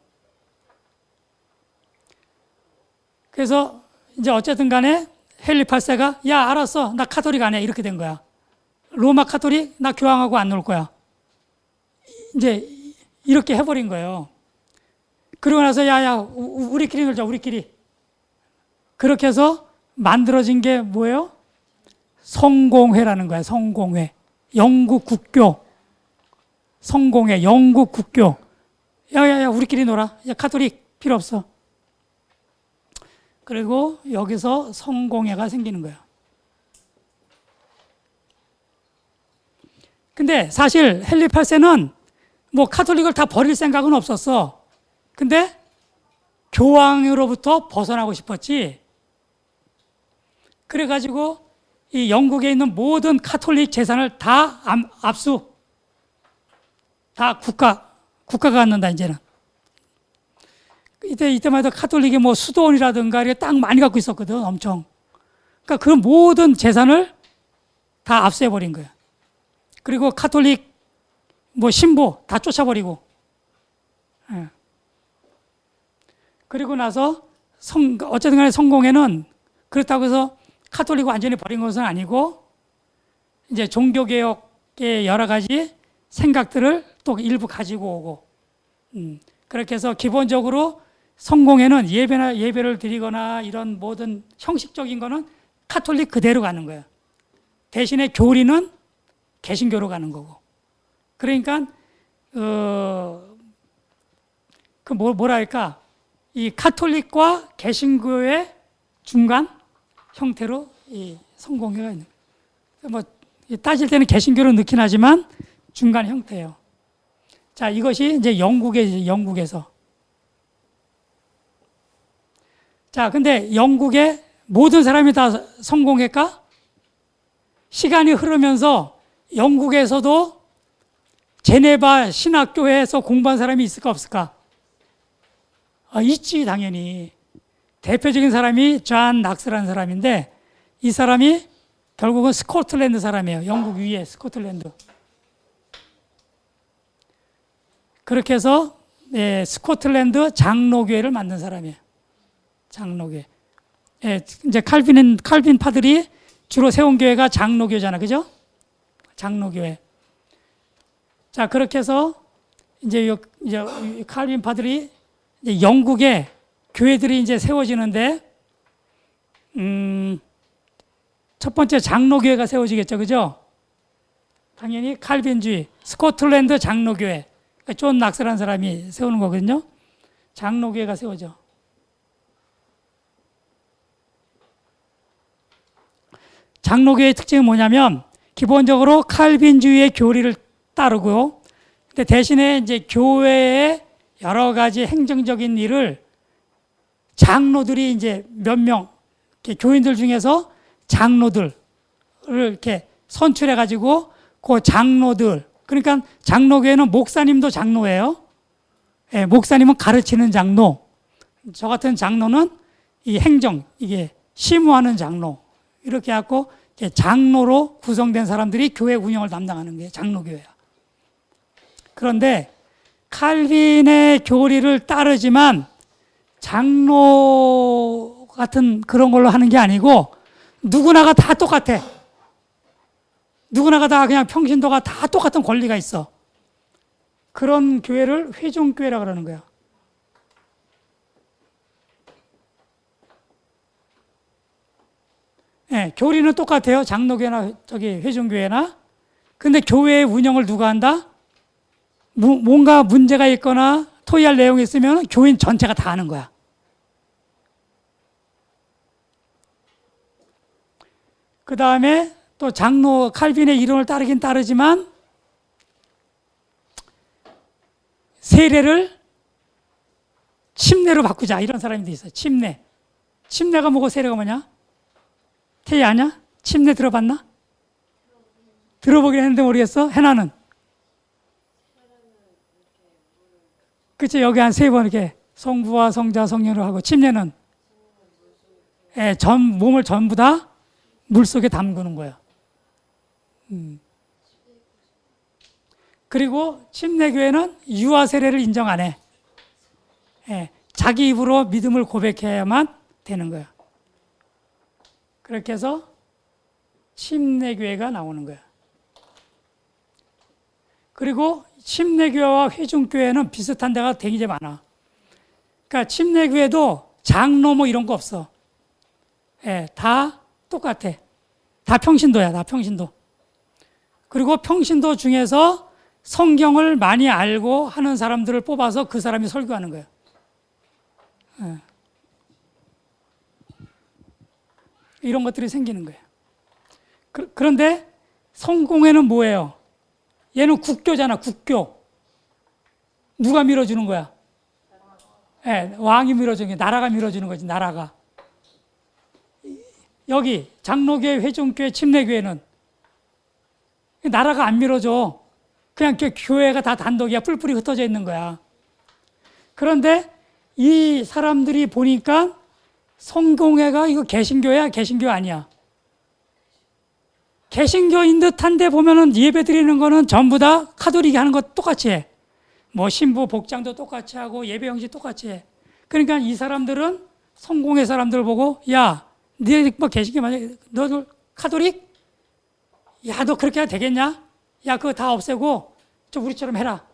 [SPEAKER 1] 그래서 이제 어쨌든 간에 헨리 8세가 야 알았어 나 카톨릭 안 해 이렇게 된 거야. 로마 카톨릭 나 교황하고 안 놀 거야. 이제 이렇게 해버린 거예요. 그러고 나서 야야 우리끼리 놀자 우리끼리 그렇게 해서 만들어진 게 뭐예요? 성공회라는 거야. 성공회. 영국 국교. 성공회, 영국 국교. 야야야, 우리끼리 놀아. 야, 카톨릭 필요 없어. 그리고 여기서 성공회가 생기는 거야. 근데 사실 헨리 8세는 뭐 카톨릭을 다 버릴 생각은 없었어. 근데 교황으로부터 벗어나고 싶었지. 그래가지고 이 영국에 있는 모든 카톨릭 재산을 다 압수, 다 국가가 갖는다, 이제는. 이때만 해도 카톨릭이 뭐 수도원이라든가 이렇게 땅 많이 갖고 있었거든, 엄청. 그러니까 그 모든 재산을 다 압수해버린 거야. 그리고 카톨릭 뭐 신부 다 쫓아버리고. 예. 그리고 나서 어쨌든 간에 성공회는 그렇다고 해서 카톨릭을 완전히 버린 것은 아니고 이제 종교개혁의 여러 가지 생각들을 또 일부 가지고 오고, 그렇게 해서 기본적으로 성공회는 예배를 드리거나 이런 모든 형식적인 거는 카톨릭 그대로 가는 거예요. 대신에 교리는 개신교로 가는 거고. 그러니까 뭐랄까, 이 카톨릭과 개신교의 중간 형태로 이 성공회가 있는 거예요. 뭐 따질 때는 개신교로 넣긴 하지만 중간 형태예요. 자, 이것이 이제 영국에서. 자, 근데 영국의 모든 사람이 다 성공회일까? 시간이 흐르면서 영국에서도 제네바 신학교에서 공부한 사람이 있을까 없을까? 있지, 당연히. 대표적인 사람이 존 낙스라는 사람인데, 이 사람이 결국은 스코틀랜드 사람이에요. 영국 위에 스코틀랜드. 그렇게 해서 스코틀랜드 장로교회를 만든 사람이에요. 장로교회. 이제 칼빈 파들이 주로 세운 교회가 장로교회잖아, 그죠? 장로교회. 자, 그렇게 해서 이제 칼빈 파들이 이제 영국에 교회들이 이제 세워지는데, 첫 번째 장로교회가 세워지겠죠, 그죠? 당연히 칼빈주의, 스코틀랜드 장로교회. 존 낙스라는 사람이 세우는 거거든요. 장로교회가 세워져. 장로교회의 특징은 뭐냐면 기본적으로 칼빈주의의 교리를 따르고, 근데 대신에 이제 교회의 여러 가지 행정적인 일을 장로들이 이제 몇 명, 교인들 중에서 장로들을 이렇게 선출해 가지고 그 장로들, 그러니까 장로교회는 목사님도 장로예요. 예, 목사님은 가르치는 장로. 저 같은 장로는 이 행정, 이게 심우하는 장로. 이렇게 해갖고 장로로 구성된 사람들이 교회 운영을 담당하는 게 장로교회야. 그런데 칼빈의 교리를 따르지만 장로 같은 그런 걸로 하는 게 아니고 누구나가 다 똑같아. 누구나가 다 그냥 평신도가 다 똑같은 권리가 있어. 그런 교회를 회중교회라고 그러는 거야. 예, 교리는 똑같아요. 장로교회나 회중교회나. 근데 교회의 운영을 누가 한다? 뭔가 문제가 있거나 토의할 내용이 있으면 교인 전체가 다 하는 거야. 그 다음에 또 장로 칼빈의 이론을 따르긴 따르지만 세례를 침례로 바꾸자 이런 사람도 있어요. 침례가 뭐고 세례가 뭐냐? 태희 아냐? 침례 들어봤나? 들어보긴 했는데 모르겠어? 해나는? 그치, 여기 한 3번 이렇게 성부와 성자 성령으로 하고, 침례는 몸을 전부 다 물속에 담그는 거예요. 그리고 침례교회는 유아 세례를 인정 안 해. 자기 입으로 믿음을 고백해야만 되는 거야. 그렇게 해서 침례교회가 나오는 거야. 그리고 침례교회와 회중교회는 비슷한 데가 되게 많아. 그러니까 침례교회도 장로 뭐 이런 거 없어. 다 똑같아. 다 평신도야, 다 평신도. 그리고 평신도 중에서 성경을 많이 알고 하는 사람들을 뽑아서 그 사람이 설교하는 거예요. 예. 이런 것들이 생기는 거예요. 그런데 성공회는 뭐예요? 얘는 국교잖아, 국교. 누가 밀어주는 거야? 예, 왕이 밀어주는 게 나라가 밀어주는 거지, 나라가. 여기 장로교회, 회중교회, 침례교회는 나라가 안 밀어줘. 그냥 교회가 다 단독이야. 뿔뿔이 흩어져 있는 거야. 그런데 이 사람들이 보니까 성공회가 이거 개신교야? 개신교 아니야. 개신교인 듯한데 보면은 예배 드리는 거는 전부 다 카톨릭이 하는 거 똑같이 해. 뭐 신부 복장도 똑같이 하고 예배 형식 똑같이 해. 그러니까 이 사람들은 성공회 사람들 보고 야, 니네 뭐 개신교 맞아? 너도 카톨릭? 야, 너 그렇게 해도 되겠냐? 야, 그거 다 없애고 좀 우리처럼 해라.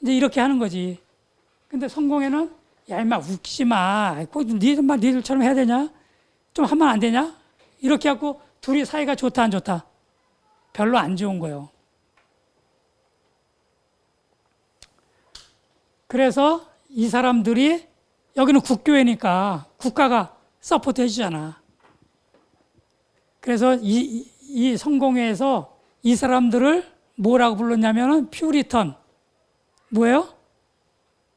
[SPEAKER 1] 이제 이렇게 하는 거지. 근데 성공회는 야, 임마 웃기지 마. 꼭 니들처럼 해야 되냐? 좀 하면 안 되냐? 이렇게 하고 둘이 사이가 좋다 안 좋다? 별로 안 좋은 거예요. 그래서 이 사람들이 여기는 국교회니까 국가가 서포트 해주잖아. 그래서 이 성공회에서 이 사람들을 뭐라고 불렀냐면은 퓨리턴. 뭐예요?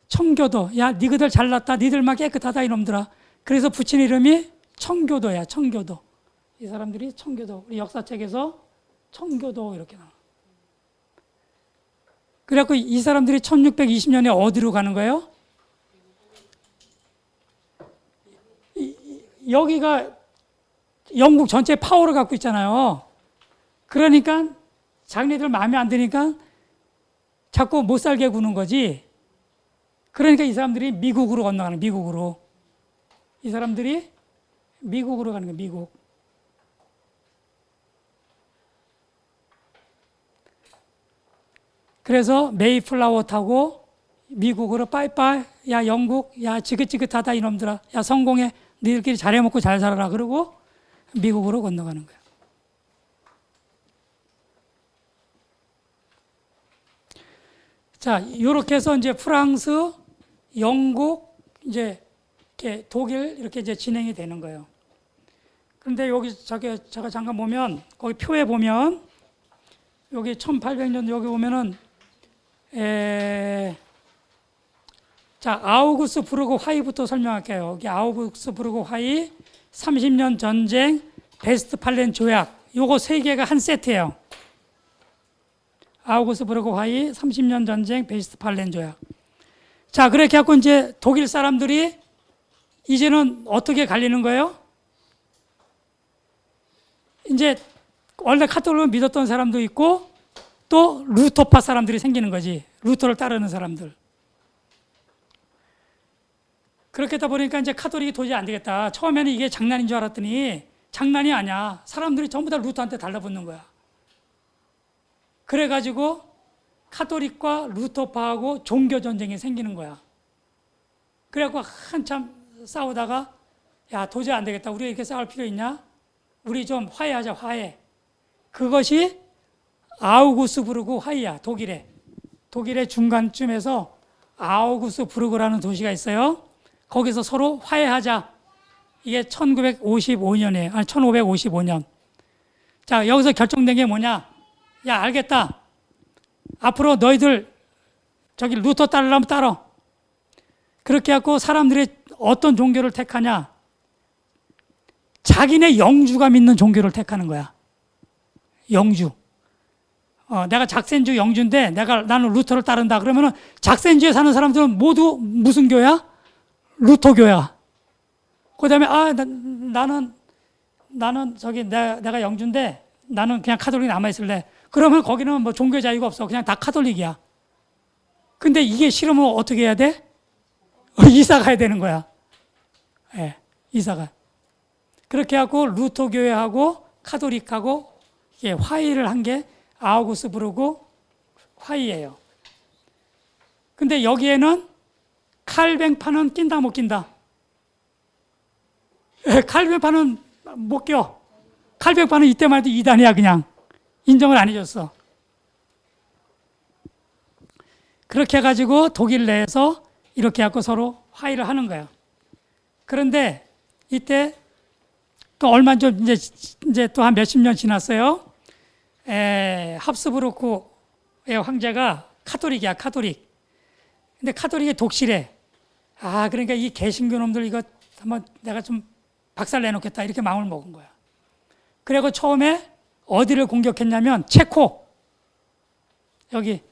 [SPEAKER 1] 청교도. 야, 니그들 잘났다. 니들만 깨끗하다 이놈들아. 그래서 붙인 이름이 청교도야, 청교도. 이 사람들이 청교도. 우리 역사책에서 청교도 이렇게 나와. 그래갖고 이 사람들이 1620년에 어디로 가는 거예요? 여기가 영국 전체 파워를 갖고 있잖아요. 그러니까 자기네들 마음에 안 드니까 자꾸 못 살게 구는 거지. 그러니까 이 사람들이 미국으로 건너가는 거예요. 미국으로. 이 사람들이 미국으로 가는 거예요. 미국. 그래서 메이플라워 타고 미국으로 빠이빠이. 야, 영국. 야, 지긋지긋하다 이놈들아. 야, 성공해. 너희들끼리 잘해 먹고 잘 살아라. 그러고 미국으로 건너가는 거예요. 자, 이렇게 해서 이제 프랑스, 영국, 이제 독일 이렇게 이제 진행이 되는 거예요. 그런데 여기 제가 잠깐 보면 거기 표에 보면 여기 1800년 여기 보면은 자, 아우구스부르크 화이부터 설명할게요. 여기 아우구스부르크 화이, 30년 전쟁, 베스트팔렌 조약. 요거 세 개가 한 세트예요. 아우구스부르크 화이, 30년 전쟁, 베스트팔렌 조약. 자, 그렇게 하고 이제 독일 사람들이 이제는 어떻게 갈리는 거예요? 이제 원래 카톨릭을 믿었던 사람도 있고 또 루터파 사람들이 생기는 거지. 루터를 따르는 사람들. 그렇게 하다 보니까 이제 카톨릭이 도저히 안 되겠다. 처음에는 이게 장난인 줄 알았더니 장난이 아니야. 사람들이 전부 다 루터한테 달라붙는 거야. 그래가지고 카톨릭과 루터파하고 종교 전쟁이 생기는 거야. 그래갖고 한참 싸우다가 야, 도저히 안 되겠다. 우리가 이렇게 싸울 필요 있냐? 우리 좀 화해하자, 화해. 그것이 아우구스부르크 화이야, 독일의. 독일의 중간쯤에서 아우구스부르크라는 도시가 있어요. 거기서 서로 화해하자. 이게 1955년이에요. 아니, 1555년. 자, 여기서 결정된 게 뭐냐? 야, 알겠다. 앞으로 너희들 저기 루터 따르려면 따라. 그렇게 해갖고 사람들이 어떤 종교를 택하냐? 자기네 영주가 믿는 종교를 택하는 거야. 영주. 내가 작센주 영주인데 나는 루터를 따른다. 그러면은 작센주에 사는 사람들은 모두 무슨 교야? 루터교야. 그 다음에 나는 저기 내가 영주인데 나는 그냥 카톨릭 남아있을래. 그러면 거기는 뭐 종교 자유가 없어. 그냥 다 카톨릭이야. 근데 이게 싫으면 어떻게 해야 돼? 이사 가야 되는 거야. 예, 이사가. 그렇게 하고 루터교회하고 카톨릭하고 화의를 한 게 아우구스부르크 화의예요. 근데 여기에는 칼뱅파는 낀다 못 낀다? 칼빈파는 못 껴. 칼빈파는 이때만 해도 이단이야. 그냥 인정을 안 해줬어. 그렇게 해가지고 독일 내에서 이렇게 해갖고 서로 화해를 하는 거예요. 그런데 이때 또 얼마 좀 이제 또 한 몇십 년 지났어요. 합스부르크의 황제가 카톨릭이야, 카톨릭. 근데 카톨릭이 독실해. 그러니까 이 개신교 놈들 이거 한번 내가 좀 박살 내놓겠다 이렇게 마음을 먹은 거야. 그리고 처음에 어디를 공격했냐면 체코. 여기.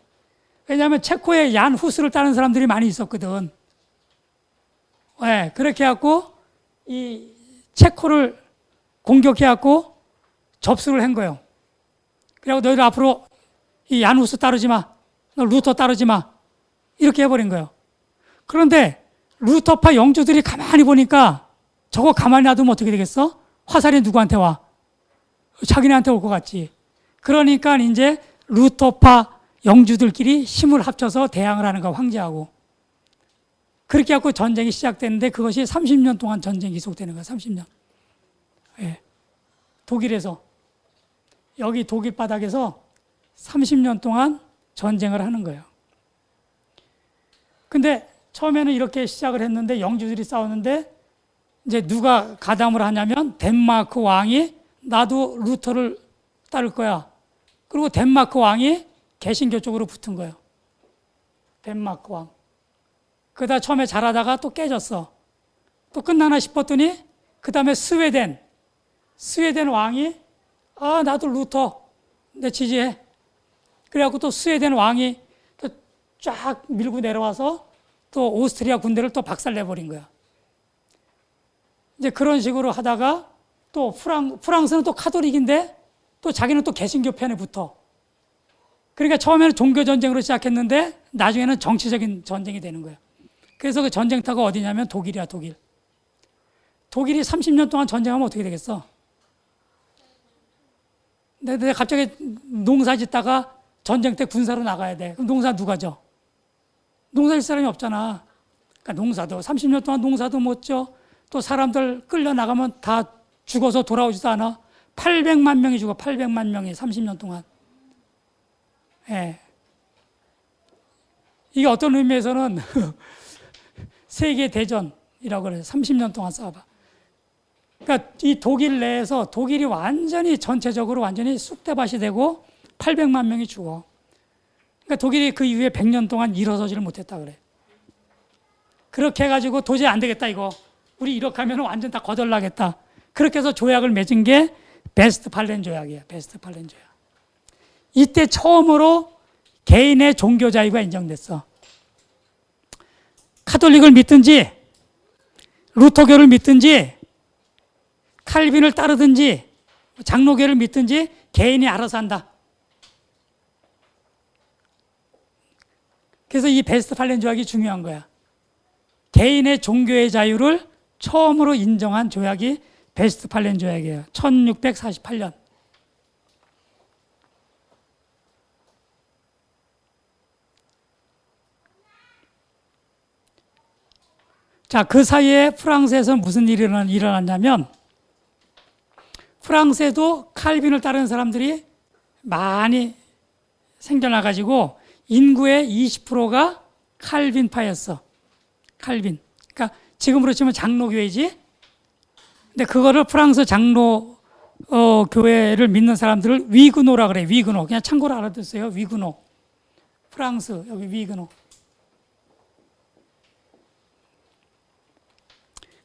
[SPEAKER 1] 왜냐하면 체코에 얀 후스를 따르는 사람들이 많이 있었거든. 그렇게 해갖고 이 체코를 공격해갖고 접수를 한 거예요. 그리고 너희들 앞으로 이 얀 후스 따르지 마. 너 루터 따르지 마. 이렇게 해버린 거예요. 그런데 루터파 영주들이 가만히 보니까 저거 가만히 놔두면 어떻게 되겠어? 화살이 누구한테 와? 자기네한테 올 것 같지. 그러니까 이제 루터파 영주들끼리 힘을 합쳐서 대항을 하는 거야, 황제하고. 그렇게 해갖고 전쟁이 시작됐는데 그것이 30년 동안 전쟁이 계속되는 거야, 30년. 독일에서, 여기 독일 바닥에서 30년 동안 전쟁을 하는 거예요. 근데 처음에는 이렇게 시작을 했는데 영주들이 싸우는데 이제 누가 가담을 하냐면 덴마크 왕이 나도 루터를 따를 거야. 그리고 덴마크 왕이 개신교 쪽으로 붙은 거예요. 덴마크 왕. 그러다 처음에 잘하다가 또 깨졌어. 또 끝나나 싶었더니 그 다음에 스웨덴 왕이 나도 루터 내 지지해. 그래갖고 또 스웨덴 왕이 또 쫙 밀고 내려와서 또 오스트리아 군대를 또 박살내버린 거야. 이제 그런 식으로 하다가 또 프랑스는 또 카톨릭인데 또 자기는 또 개신교 편에 붙어. 그러니까 처음에는 종교 전쟁으로 시작했는데 나중에는 정치적인 전쟁이 되는 거야. 그래서 그 전쟁터가 어디냐면 독일이야, 독일. 독일이 30년 동안 전쟁하면 어떻게 되겠어? 내가 갑자기 농사 짓다가 전쟁 때 군사로 나가야 돼. 그럼 농사 누가 져? 농사 질 사람이 없잖아. 그러니까 농사도 30년 동안 농사도 못 져. 또 사람들 끌려 나가면 다 죽어서 돌아오지도 않아. 800만 명이 죽어. 800만 명이 30년 동안. 이게 어떤 의미에서는 세계 대전이라고 그래요. 30년 동안 싸워봐. 그러니까 이 독일 내에서 독일이 완전히 전체적으로 완전히 쑥대밭이 되고 800만 명이 죽어. 그러니까 독일이 그 이후에 100년 동안 일어서지를 못했다 그래. 그렇게 해가지고 도저히 안 되겠다 이거. 우리 이렇게 하면 완전 다 거덜나겠다. 그렇게 해서 조약을 맺은 게 베스트팔렌 조약이야. 베스트팔렌 조약. 이때 처음으로 개인의 종교 자유가 인정됐어. 카톨릭을 믿든지 루터교를 믿든지 칼빈을 따르든지 장로교를 믿든지 개인이 알아서 한다. 그래서 이 베스트팔렌 조약이 중요한 거야. 개인의 종교의 자유를 처음으로 인정한 조약이 베스트팔렌 조약이에요. 1648년. 자, 그 사이에 프랑스에서 무슨 일이 일어났냐면 프랑스에도 칼빈을 따르는 사람들이 많이 생겨나가지고 인구의 20%가 칼빈파였어. 칼빈. 그러니까 지금으로 치면 장로교회지. 근데 그거를 프랑스 장로 교회를 믿는 사람들을 위그노라 그래. 위그노. 그냥 참고로 알아두세요. 위그노. 프랑스 여기 위그노.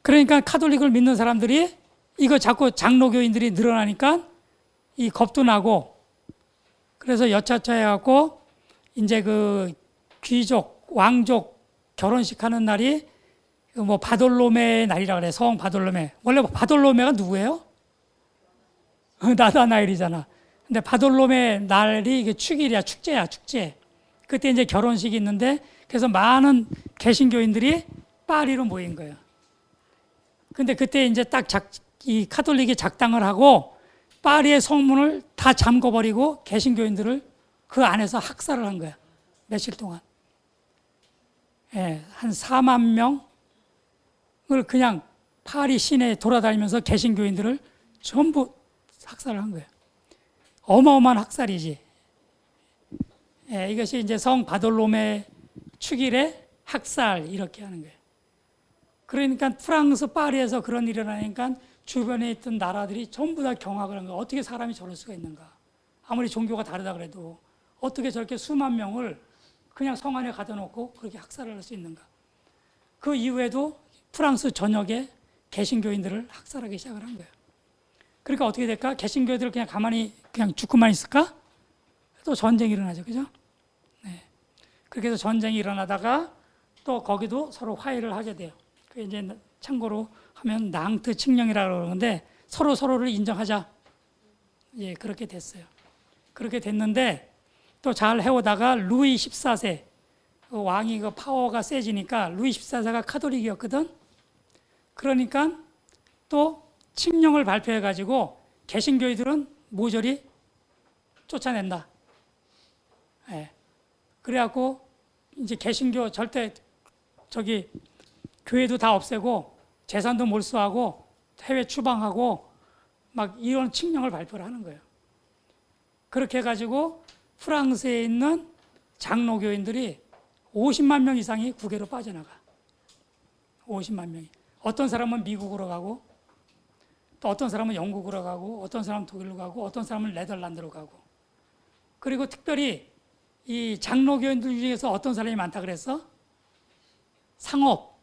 [SPEAKER 1] 그러니까 카톨릭을 믿는 사람들이 이거 자꾸 장로교인들이 늘어나니까 이 겁도 나고 그래서 여차차 해갖고 이제 그 귀족, 왕족 결혼식 하는 날이 뭐 바돌로메 날이라 그래. 성 바돌로메. 원래 바돌로메가 누구예요? 나다나엘이잖아. 근데 바돌로메 날이 이게 축일이야. 축제야, 축제. 그때 이제 결혼식이 있는데 그래서 많은 개신교인들이 파리로 모인 거예요. 근데 그때 이제 딱 이 카톨릭이 작당을 하고 파리의 성문을 다 잠궈버리고 개신교인들을 그 안에서 학살을 한 거야. 며칠 동안. 한 4만 명을 그냥 파리 시내에 돌아다니면서 개신교인들을 전부 학살을 한 거예요. 어마어마한 학살이지. 예, 이것이 이제 성 바돌로메 축일의 학살 이렇게 하는 거예요. 그러니까 프랑스 파리에서 그런 일이 일어나니까 주변에 있던 나라들이 전부 다 경악을 한 거예요. 어떻게 사람이 저럴 수가 있는가. 아무리 종교가 다르다 그래도 어떻게 저렇게 수만 명을 그냥 성 안에 가둬 놓고 그렇게 학살을 할 수 있는가. 그 이후에도 프랑스 전역에 개신교인들을 학살하기 시작을 한 거예요. 그러니까 어떻게 될까? 개신교인들을 그냥 가만히 그냥 죽고만 있을까? 또 전쟁이 일어나죠. 그죠? 네. 그렇게 해서 전쟁이 일어나다가 또 거기도 서로 화해를 하게 돼요. 그 이제 참고로 하면 낭트 칙령이라고 그러는데 서로 서로를 인정하자. 예, 그렇게 됐어요. 그렇게 됐는데 또 잘 해오다가 루이 14세 그 왕이 그 파워가 세지니까 루이 14세가 카톨릭이었거든. 그러니까 또 칙령을 발표해 가지고 개신교인들은 모조리 쫓아낸다. 예. 그래갖고 이제 개신교 절대 저기 교회도 다 없애고 재산도 몰수하고 해외 추방하고 막 이런 칙령을 발표를 하는 거예요. 그렇게 해가지고 프랑스에 있는 장로교인들이 50만 명 이상이 국외로 빠져나가. 50만 명이. 어떤 사람은 미국으로 가고 또 어떤 사람은 영국으로 가고 어떤 사람은 독일로 가고 어떤 사람은 네덜란드로 가고. 그리고 특별히 이 장로교인들 중에서 어떤 사람이 많다 그랬어? 상업,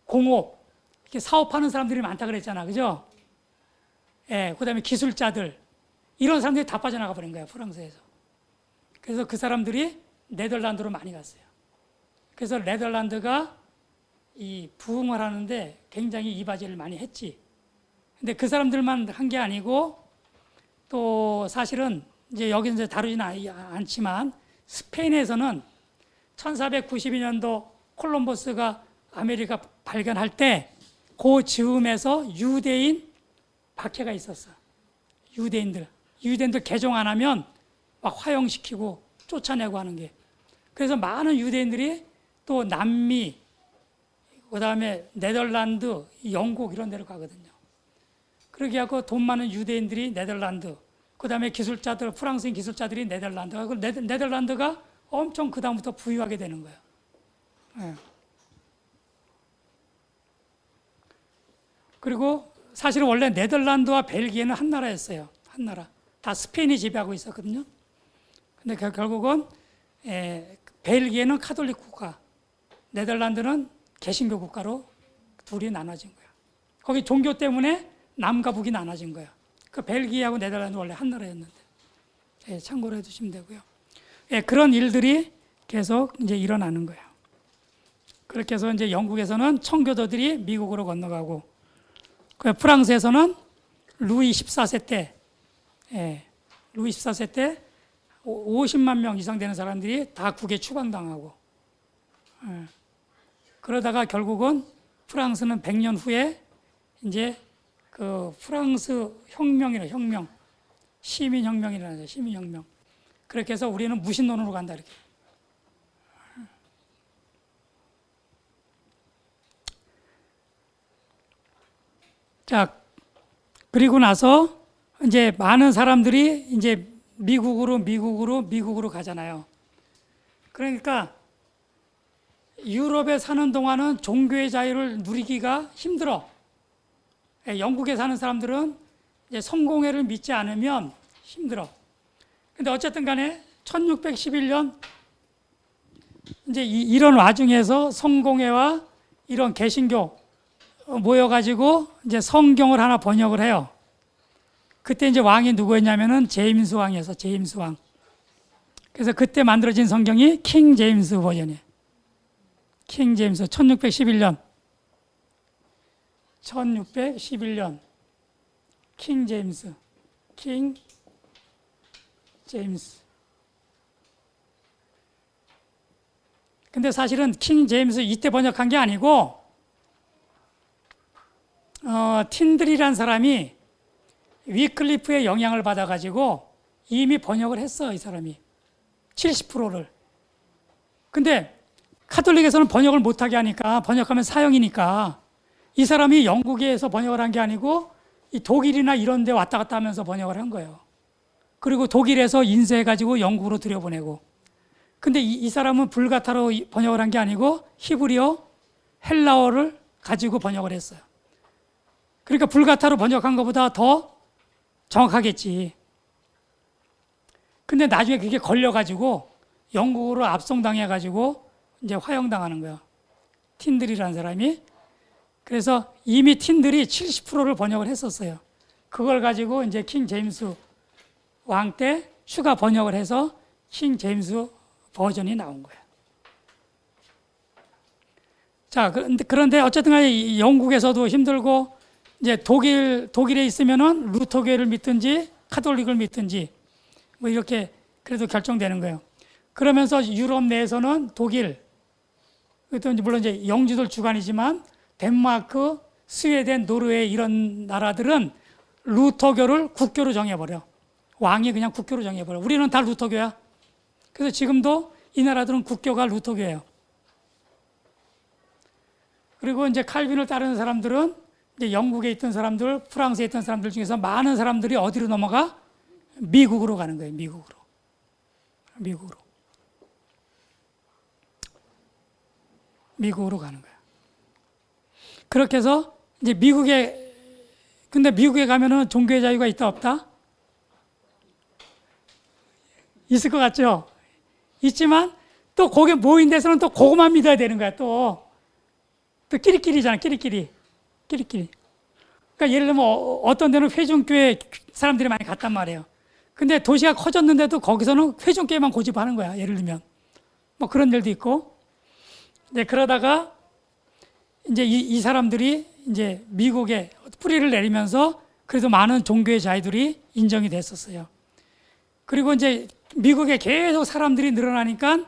[SPEAKER 1] 공업, 이렇게 사업하는 사람들이 많다 그랬잖아. 그죠? 예, 그 다음에 기술자들. 이런 사람들이 다 빠져나가 버린 거야, 프랑스에서. 그래서 그 사람들이 네덜란드로 많이 갔어요. 그래서 네덜란드가 이 부흥을 하는데 굉장히 이바지를 많이 했지. 근데 그 사람들만 한 게 아니고 또 사실은 이제 여기 이제 다루지는 않지만 스페인에서는 1492년도 콜럼버스가 아메리카 발견할 때 그 즈음에서 유대인 박해가 있었어. 유대인들 개종 안 하면 막 화형시키고 쫓아내고 하는 게. 그래서 많은 유대인들이 또 남미, 그 다음에 네덜란드, 영국 이런 데로 가거든요. 그렇게 하고 돈 많은 유대인들이 네덜란드, 그 다음에 기술자들, 프랑스인 기술자들이 네덜란드, 네덜란드가 엄청 그 다음부터 부유하게 되는 거예요. 네. 그리고 사실은 원래 네덜란드와 벨기에는 한 나라였어요. 한 나라. 다 스페인이 지배하고 있었거든요. 근데 결국은 벨기에는 카톨릭 국가, 네덜란드는 개신교 국가로 둘이 나눠진 거야. 거기 종교 때문에 남과 북이 나눠진 거야. 그 벨기에하고 네덜란드 원래 한 나라였는데. 참고로 해두시면 되고요. 그런 일들이 계속 이제 일어나는 거예요. 그렇게 해서 이제 영국에서는 청교도들이 미국으로 건너가고, 프랑스에서는 루이 14세 때, 루이 14세 때 50만 명 이상 되는 사람들이 다 국외 추방당하고, 그러다가 결국은 프랑스는 100년 후에 이제 그 프랑스 혁명, 시민혁명이라는 시민혁명. 그렇게 해서 우리는 무신론으로 간다 이렇게. 자, 그리고 나서 이제 많은 사람들이 이제 미국으로 가잖아요. 그러니까 유럽에 사는 동안은 종교의 자유를 누리기가 힘들어. 영국에 사는 사람들은 이제 성공회를 믿지 않으면 힘들어. 근데 어쨌든 간에 1611년 이제 이런 와중에서 성공회와 이런 개신교 모여가지고 이제 성경을 하나 번역을 해요. 그때 이제 왕이 누구였냐면은 제임스 왕이어서 제임스 왕. 그래서 그때 만들어진 성경이 킹 제임스 버전이에요. 킹 제임스 1611년 킹 제임스. 근데 사실은 킹 제임스 이때 번역한 게 아니고 틴들이란 사람이 위클리프의 영향을 받아가지고 이미 번역을 했어, 이 사람이. 70%를. 근데 카톨릭에서는 번역을 못하게 하니까, 번역하면 사형이니까 이 사람이 영국에서 번역을 한 게 아니고 이 독일이나 이런 데 왔다 갔다 하면서 번역을 한 거예요. 그리고 독일에서 인쇄해가지고 영국으로 들여보내고. 근데 이 사람은 불가타로 번역을 한 게 아니고 히브리어, 헬라어를 가지고 번역을 했어요. 그러니까 불가타로 번역한 것보다 더 정확하겠지. 근데 나중에 그게 걸려가지고 영국으로 압송당해가지고 이제 화형당하는 거예요. 틴들이라는 사람이. 그래서 이미 틴들이 70%를 번역을 했었어요. 그걸 가지고 이제 킹 제임스 왕 때 추가 번역을 해서 킹 제임스 버전이 나온 거예요. 자, 그런데 어쨌든 간에 영국에서도 힘들고 이제 독일에 있으면은 루터교회를 믿든지 카톨릭을 믿든지 뭐 이렇게 그래도 결정되는 거예요. 그러면서 유럽 내에서는 독일, 물론 이제 영주들 주관이지만 덴마크, 스웨덴, 노르웨이 이런 나라들은 루터교를 국교로 정해버려. 왕이 그냥 국교로 정해버려. 우리는 다 루터교야. 그래서 지금도 이 나라들은 국교가 루터교예요. 그리고 이제 칼빈을 따르는 사람들은 이제 영국에 있던 사람들, 프랑스에 있던 사람들 중에서 많은 사람들이 어디로 넘어가? 미국으로 가는 거예요. 미국으로 가는 거예요. 그렇게 해서 이제 근데 미국에 가면은 종교의 자유가 있다 없다? 있을 것 같죠? 있지만 또 거기 모인 데서는 또 그것만 믿어야 되는 거야. 또 끼리끼리잖아. 끼리끼리. 그러니까 예를 들면 어떤 데는 회중교회 사람들이 많이 갔단 말이에요. 근데 도시가 커졌는데도 거기서는 회중교회만 고집하는 거야. 예를 들면 뭐 그런 데도 있고. 네, 그러다가 이제 이 사람들이 이제 미국에 뿌리를 내리면서 그래도 많은 종교의 자유들이 인정이 됐었어요. 그리고 이제 미국에 계속 사람들이 늘어나니까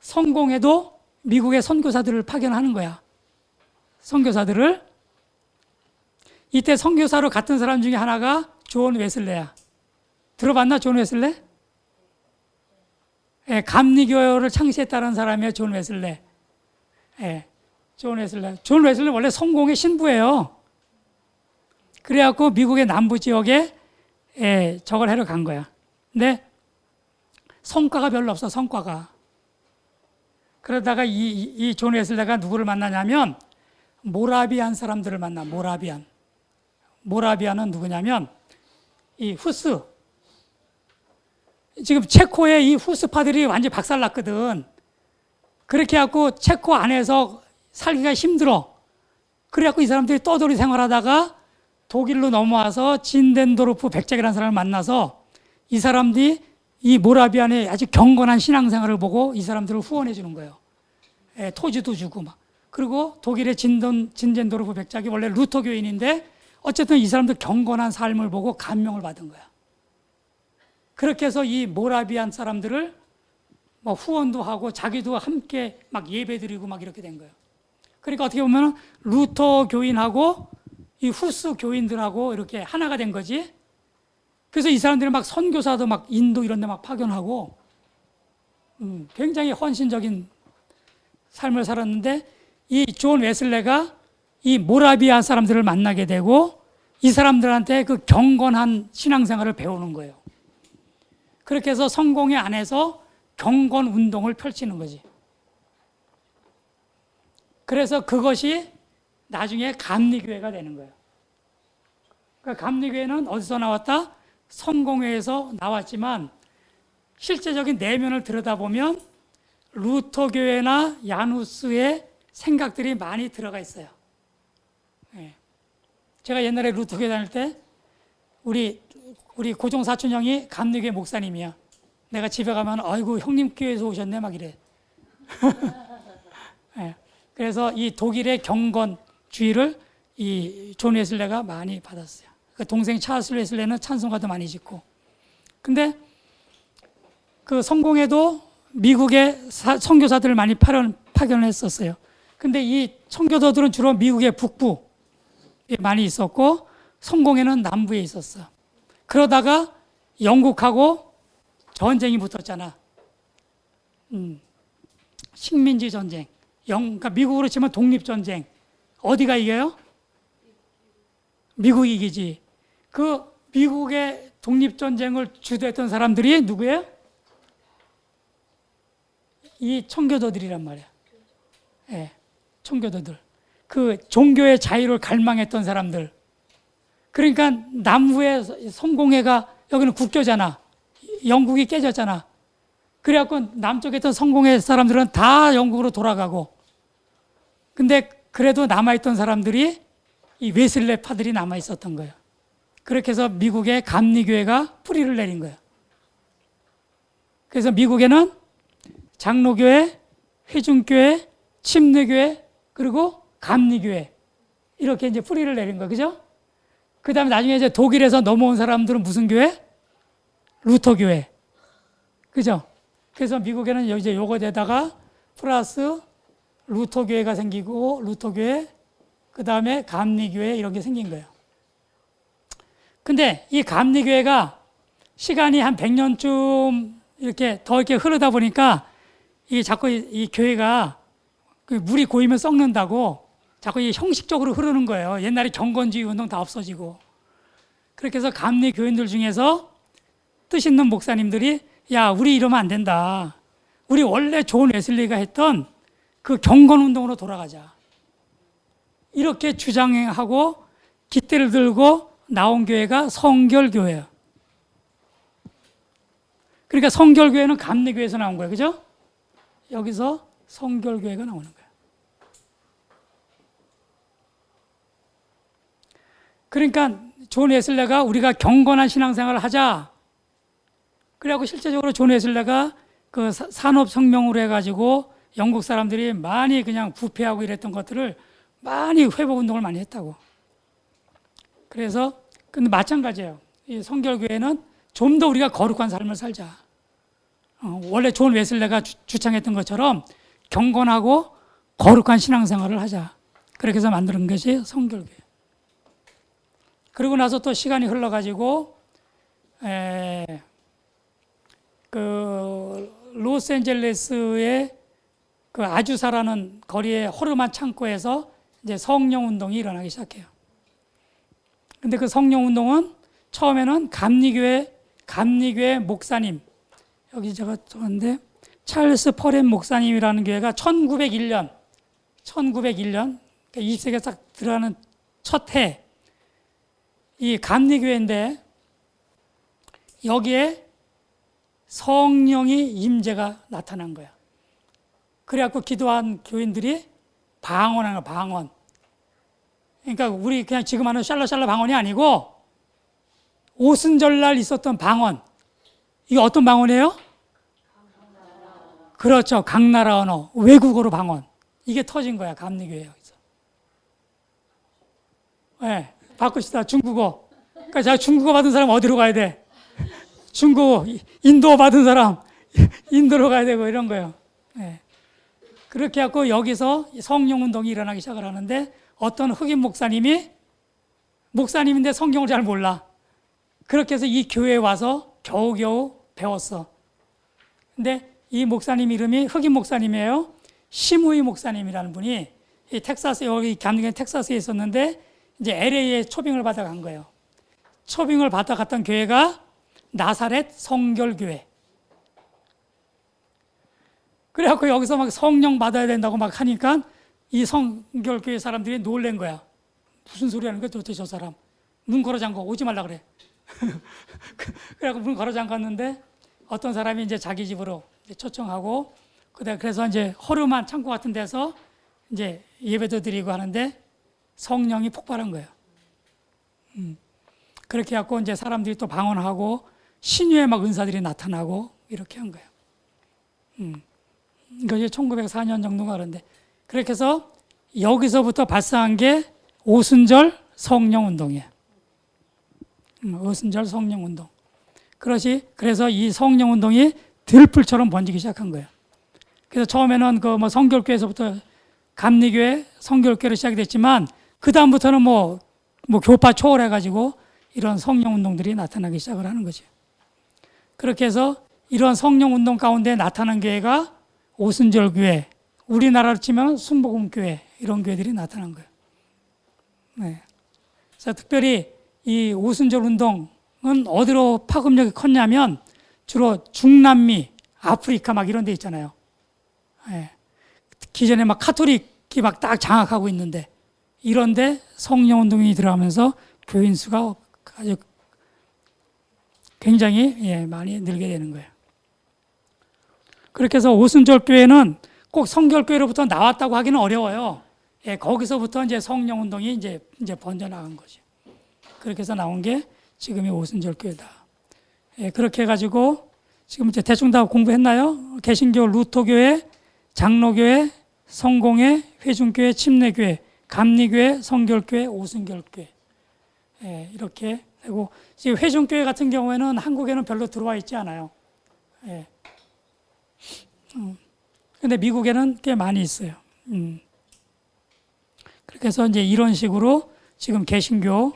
[SPEAKER 1] 성공회도 미국의 선교사들을 파견하는 거야. 선교사들을. 이때 선교사로 갔던 사람 중에 하나가 존 웨슬레야. 들어봤나? 존 웨슬레? 예, 감리교를 창시했다는 사람이에요. 존 웨슬레. 예, 존 웨슬레 원래 성공의 신부예요. 그래갖고 미국의 남부 지역에 저걸 하러 간 거야. 근데 성과가 별로 없어. 성과가. 그러다가 이 존 웨슬레가 누구를 만나냐면 모라비안 사람들을 만나. 모라비안은 누구냐면 이 후스. 지금 체코의 이 후스파들이 완전히 박살났거든. 그렇게 해갖고 체코 안에서 살기가 힘들어. 그래갖고 이 사람들이 떠돌이 생활하다가 독일로 넘어와서 진덴도르프 백작이라는 사람을 만나서 이 사람들이 이 모라비안의 아주 경건한 신앙생활을 보고 이 사람들을 후원해 주는 거예요. 토지도 주고 막. 그리고 독일의 진덴도르프 백작이 원래 루터 교인인데 어쨌든 이 사람들 경건한 삶을 보고 감명을 받은 거야. 그렇게 해서 이 모라비안 사람들을 뭐 후원도 하고 자기도 함께 막 예배드리고 막 이렇게 된 거예요. 그러니까 어떻게 보면 루터 교인하고 이 후스 교인들하고 이렇게 하나가 된 거지. 그래서 이 사람들이 막 선교사도 막 인도 이런 데 막 파견하고 굉장히 헌신적인 삶을 살았는데 이 존 웨슬레가 이 모라비아 사람들을 만나게 되고 이 사람들한테 그 경건한 신앙생활을 배우는 거예요. 그렇게 해서 성공회 안에서 경건 운동을 펼치는 거지. 그래서 그것이 나중에 감리교회가 되는 거예요. 그러니까 감리교회는 어디서 나왔다? 성공회에서 나왔지만 실제적인 내면을 들여다보면 루터교회나 야누스의 생각들이 많이 들어가 있어요. 제가 옛날에 루터교회 다닐 때 우리 고종 사촌 형이 감리교회 목사님이야. 내가 집에 가면 아이고 형님 교회에서 오셨네 막 이래. 그래서 이 독일의 경건주의를 이 존 웨슬레가 많이 받았어요. 그 동생 찰스 웨슬레는 찬송가도 많이 짓고. 근데 그 성공회도 미국의 선교사들을 많이 파견했었어요. 근데 이 선교사들은 주로 미국의 북부에 많이 있었고 성공회는 남부에 있었어. 그러다가 영국하고 전쟁이 붙었잖아. 식민지 전쟁. 그러니까 미국으로 치면 독립전쟁. 어디가 이겨요? 미국 이기지. 그 미국의 독립전쟁을 주도했던 사람들이 누구예요? 이 청교도들이란 말이야. 예, 청교도들. 그 종교의 자유를 갈망했던 사람들. 그러니까 남부의 성공회가 여기는 국교잖아. 영국이 깨졌잖아. 그래갖고 남쪽에 있던 성공회 사람들은 다 영국으로 돌아가고. 근데 그래도 남아있던 사람들이 이 웨슬레 파들이 남아있었던 거예요. 그렇게 해서 미국의 감리교회가 뿌리를 내린 거예요. 그래서 미국에는 장로교회, 회중교회, 침례교회, 그리고 감리교회. 이렇게 이제 뿌리를 내린 거예요. 그죠? 그 다음에 나중에 이제 독일에서 넘어온 사람들은 무슨 교회? 루터교회. 그죠? 그래서 미국에는 이제 요거에다가 플러스 루터교회가 생기고, 루터교회, 그 다음에 감리교회 이런 게 생긴 거예요. 근데 이 감리교회가 시간이 한 100년쯤 이렇게 더 이렇게 흐르다 보니까 이 자꾸 이 교회가 그 물이 고이면 썩는다고 자꾸 이 형식적으로 흐르는 거예요. 옛날에 경건주의 운동 다 없어지고. 그렇게 해서 감리 교인들 중에서 뜻 있는 목사님들이 야, 우리 이러면 안 된다. 우리 원래 존 웨슬리가 했던 그 경건 운동으로 돌아가자. 이렇게 주장하고 깃대를 들고 나온 교회가 성결교회예요. 그러니까 성결교회는 감리교회에서 나온 거예요. 그죠? 여기서 성결교회가 나오는 거예요. 그러니까 존 웨슬레가 우리가 경건한 신앙생활을 하자. 그래갖고 실제적으로 존 웨슬레가 그 산업혁명으로 해가지고 영국 사람들이 많이 그냥 부패하고 이랬던 것들을 많이 회복운동을 많이 했다고. 그래서 근데 마찬가지예요. 이 성결교회는 좀 더 우리가 거룩한 삶을 살자. 원래 존 웨슬레가 주창했던 것처럼 경건하고 거룩한 신앙생활을 하자. 그렇게 해서 만드는 것이 성결교회. 그리고 나서 또 시간이 흘러가지고 그 로스앤젤레스의 그 아주사라는 거리의 허름한 창고에서 이제 성령 운동이 일어나기 시작해요. 근데 그 성령 운동은 처음에는 감리교회 목사님, 여기 제가 적었는데 찰스 퍼렌 목사님이라는 교회가 1901년 그러니까 20세기에 딱 들어가는 첫 해, 이 감리교회인데 여기에 성령이 임재가 나타난 거야. 그래갖고 기도한 교인들이 방언하는 거야, 방언. 그러니까 우리 그냥 지금 하는 샬라샬라 방언이 아니고 오순절날 있었던 방언. 이게 어떤 방언이에요? 그렇죠. 각나라 언어, 외국어로 방언. 이게 터진 거야, 감리교회 여기서. 네, 바꿉시다. 중국어. 그러니까 제가 중국어 받은 사람 어디로 가야 돼? 중국어, 인도어 받은 사람 인도로 가야 되고 이런 거예요. 네. 그렇게 해갖고 여기서 성령 운동이 일어나기 시작을 하는데 어떤 흑인 목사님인데 성경을 잘 몰라. 그렇게 해서 이 교회에 와서 겨우겨우 배웠어. 근데 이 목사님 이름이 흑인 목사님이에요. 시무이 목사님이라는 분이 이 텍사스, 여기 감리교회 텍사스에 있었는데 이제 LA에 초빙을 받아 간 거예요. 초빙을 받아 갔던 교회가 나사렛 성결교회. 그래갖고 여기서 막 성령 받아야 된다고 막 하니까 이 성결교회 사람들이 놀란 거야. 무슨 소리 하는 거야 도대체 저 사람. 문 걸어 잠궈 오지 말라 그래. 그래갖고 문 걸어 잠갔는데 어떤 사람이 이제 자기 집으로 이제 초청하고 그래서 이제 허름한 창고 같은 데서 이제 예배도 드리고 하는데 성령이 폭발한 거예요. 그렇게 해갖고 이제 사람들이 또 방언하고 신유의 막 은사들이 나타나고 이렇게 한 거예요. 이것이 1904년 정도가 그런데 그렇게 해서 여기서부터 발생한 게 오순절 성령 운동이에요. 오순절 성령 운동. 그래서 이 성령 운동이 들불처럼 번지기 시작한 거예요. 그래서 처음에는 그 뭐 성결교회에서부터 감리교회, 성결교회로 시작이 됐지만 그 다음부터는 뭐 교파 초월해가지고 이런 성령 운동들이 나타나기 시작을 하는 거죠. 그렇게 해서 이런 성령 운동 가운데 나타난 교회가 오순절 교회, 우리나라로 치면 순복음 교회 이런 교회들이 나타난 거예요. 네. 그래서 특별히 이 오순절 운동은 어디로 파급력이 컸냐면 주로 중남미, 아프리카 막 이런 데 있잖아요. 예. 기존에 막 카톨릭이 막 딱 장악하고 있는데 이런데 성령 운동이 들어가면서 교인 수가 아주 굉장히 많이 늘게 되는 거예요. 그렇게 해서 오순절 교회는 꼭 성결교회로부터 나왔다고 하기는 어려워요. 예, 거기서부터 이제 성령 운동이 이제 번져 나간 거죠. 그렇게 해서 나온 게 지금의 오순절 교회다. 예, 그렇게 해가지고 지금 이제 대충 다 공부했나요? 개신교, 루터교회, 장로교회, 성공회, 회중교회, 침례교회, 감리교회, 성결교회, 오순결교회. 예, 이렇게 되고 지금 회중교회 같은 경우에는 한국에는 별로 들어와 있지 않아요. 예. 근데 미국에는 꽤 많이 있어요. 그렇게 해서 이제 이런 식으로 지금 개신교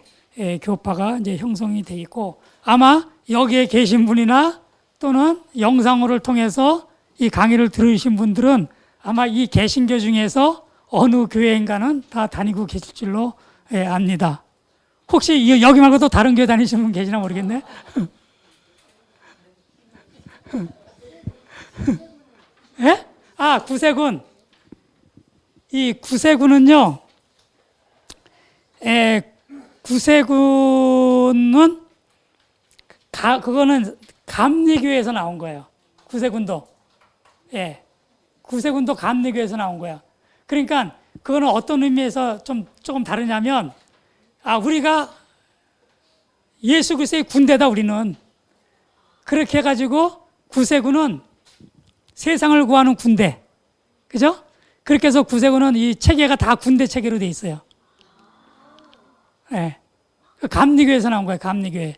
[SPEAKER 1] 교파가 이제 형성이 돼 있고 아마 여기에 계신 분이나 또는 영상을 통해서 이 강의를 들으신 분들은 아마 이 개신교 중에서 어느 교회인가는 다 다니고 계실 줄로 압니다. 혹시 여기 말고도 다른 교회 다니시는 분 계시나 모르겠네. 예? 아, 구세군. 이 구세군은요, 구세군은, 그거는 감리교회에서 나온 거예요. 구세군도. 예. 구세군도 감리교회에서 나온 거야. 그러니까, 그거는 어떤 의미에서 조금 다르냐면, 우리가 예수 그리스도의 군대다, 우리는. 그렇게 해가지고, 구세군은 세상을 구하는 군대. 그죠? 그렇게 해서 구세군은 이 체계가 다 군대 체계로 돼 있어요. 예. 감리교회에서 나온 거예요, 감리교회.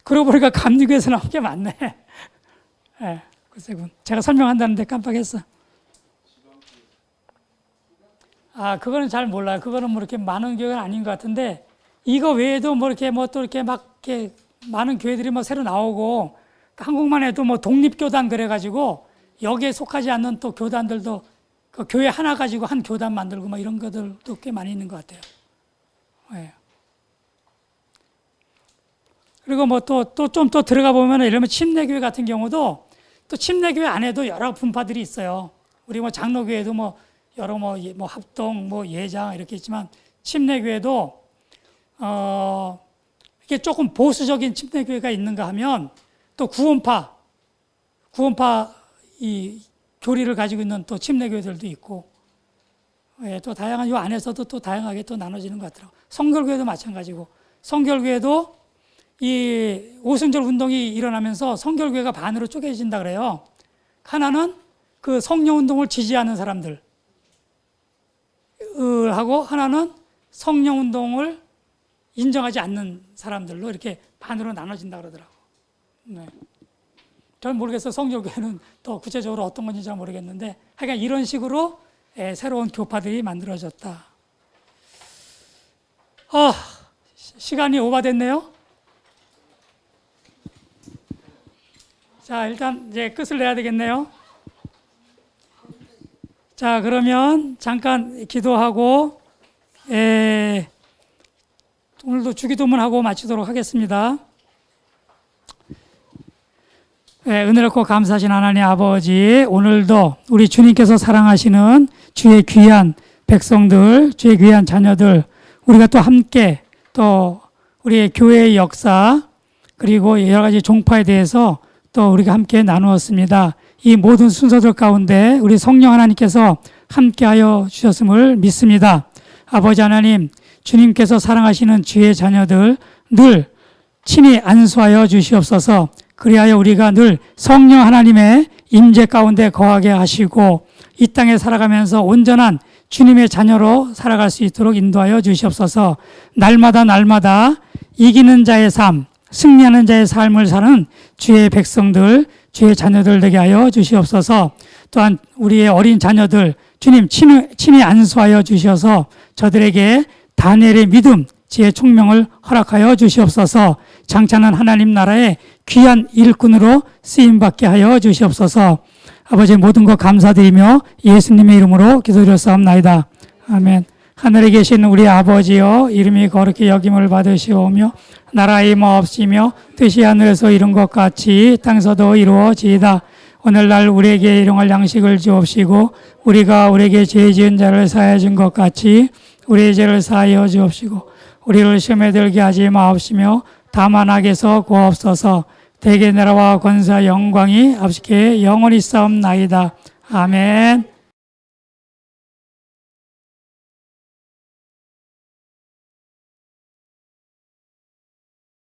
[SPEAKER 1] 그러고 보니까 감리교회에서 나온 게 맞네. 예, 구세군. 제가 설명한다는데 깜빡했어. 그거는 잘 몰라요. 그거는 뭐 이렇게 많은 교회가 아닌 것 같은데, 이거 외에도 뭐 이렇게 뭐 또 이렇게 막 이렇게 많은 교회들이 뭐 새로 나오고, 한국만 해도 뭐 독립교단 그래가지고 여기에 속하지 않는 또 교단들도 그 교회 하나 가지고 한 교단 만들고 뭐 이런 것들도 꽤 많이 있는 것 같아요. 네. 그리고 뭐 또 좀 또 들어가 보면 이러면 침례교회 같은 경우도 또 침례교회 안에도 여러 분파들이 있어요. 우리 뭐 장로교회도 뭐 여러 뭐 합동 뭐 예장 이렇게 있지만 침례교회도 이게 조금 보수적인 침례교회가 있는가 하면 또 구원파 이 교리를 가지고 있는 또 침례교회들도 있고, 또 다양한 이 안에서도 또 다양하게 또 나눠지는 것 같더라고요. 성결교회도 마찬가지고, 성결교회도 이 오순절 운동이 일어나면서 성결교회가 반으로 쪼개진다 그래요. 하나는 그 성령 운동을 지지하는 사람들 하고 하나는 성령 운동을 인정하지 않는 사람들로 이렇게 반으로 나눠진다 그러더라고요. 네. 잘 모르겠어요. 성결교회는 더 구체적으로 어떤 건지 잘 모르겠는데 하여간 이런 식으로 새로운 교파들이 만들어졌다. 시간이 오버됐네요. 자, 일단 이제 끝을 내야 되겠네요. 자, 그러면 잠깐 기도하고 오늘도 주기도문하고 마치도록 하겠습니다. 은혜롭고 감사하신 하나님 아버지, 오늘도 우리 주님께서 사랑하시는 주의 귀한 백성들, 주의 귀한 자녀들, 우리가 또 함께 또 우리의 교회의 역사 그리고 여러 가지 종파에 대해서 또 우리가 함께 나누었습니다. 이 모든 순서들 가운데 우리 성령 하나님께서 함께하여 주셨음을 믿습니다. 아버지 하나님, 주님께서 사랑하시는 주의 자녀들 늘 친히 안수하여 주시옵소서. 그리하여 우리가 늘 성령 하나님의 임재 가운데 거하게 하시고 이 땅에 살아가면서 온전한 주님의 자녀로 살아갈 수 있도록 인도하여 주시옵소서. 날마다 이기는 자의 삶, 승리하는 자의 삶을 사는 주의 백성들, 주의 자녀들 되게 하여 주시옵소서. 또한 우리의 어린 자녀들 주님 친히 안수하여 주셔서 저들에게 다니엘의 믿음, 지혜, 총명을 허락하여 주시옵소서. 장차는 하나님 나라의 귀한 일꾼으로 쓰임받게 하여 주시옵소서. 아버지 모든 것 감사드리며 예수님의 이름으로 기도드렸사옵나이다. 아멘. 하늘에 계신 우리 아버지여 이름이 거룩히 여김을 받으시오며 나라의 마옵시며 뜻이 하늘에서 이룬 것 같이 땅에서도 이루어지이다. 오늘날 우리에게 일용할 양식을 주옵시고 우리가 우리에게 죄 지은 자를 사하여 준 것 같이 우리의 죄를 사하여 주옵시고 우리를 시험에 들게 하지 마옵시며 다만 악에서 구하옵소서. 대개 나라와 권사 영광이 아버지께 영원히 싸움나이다. 아멘.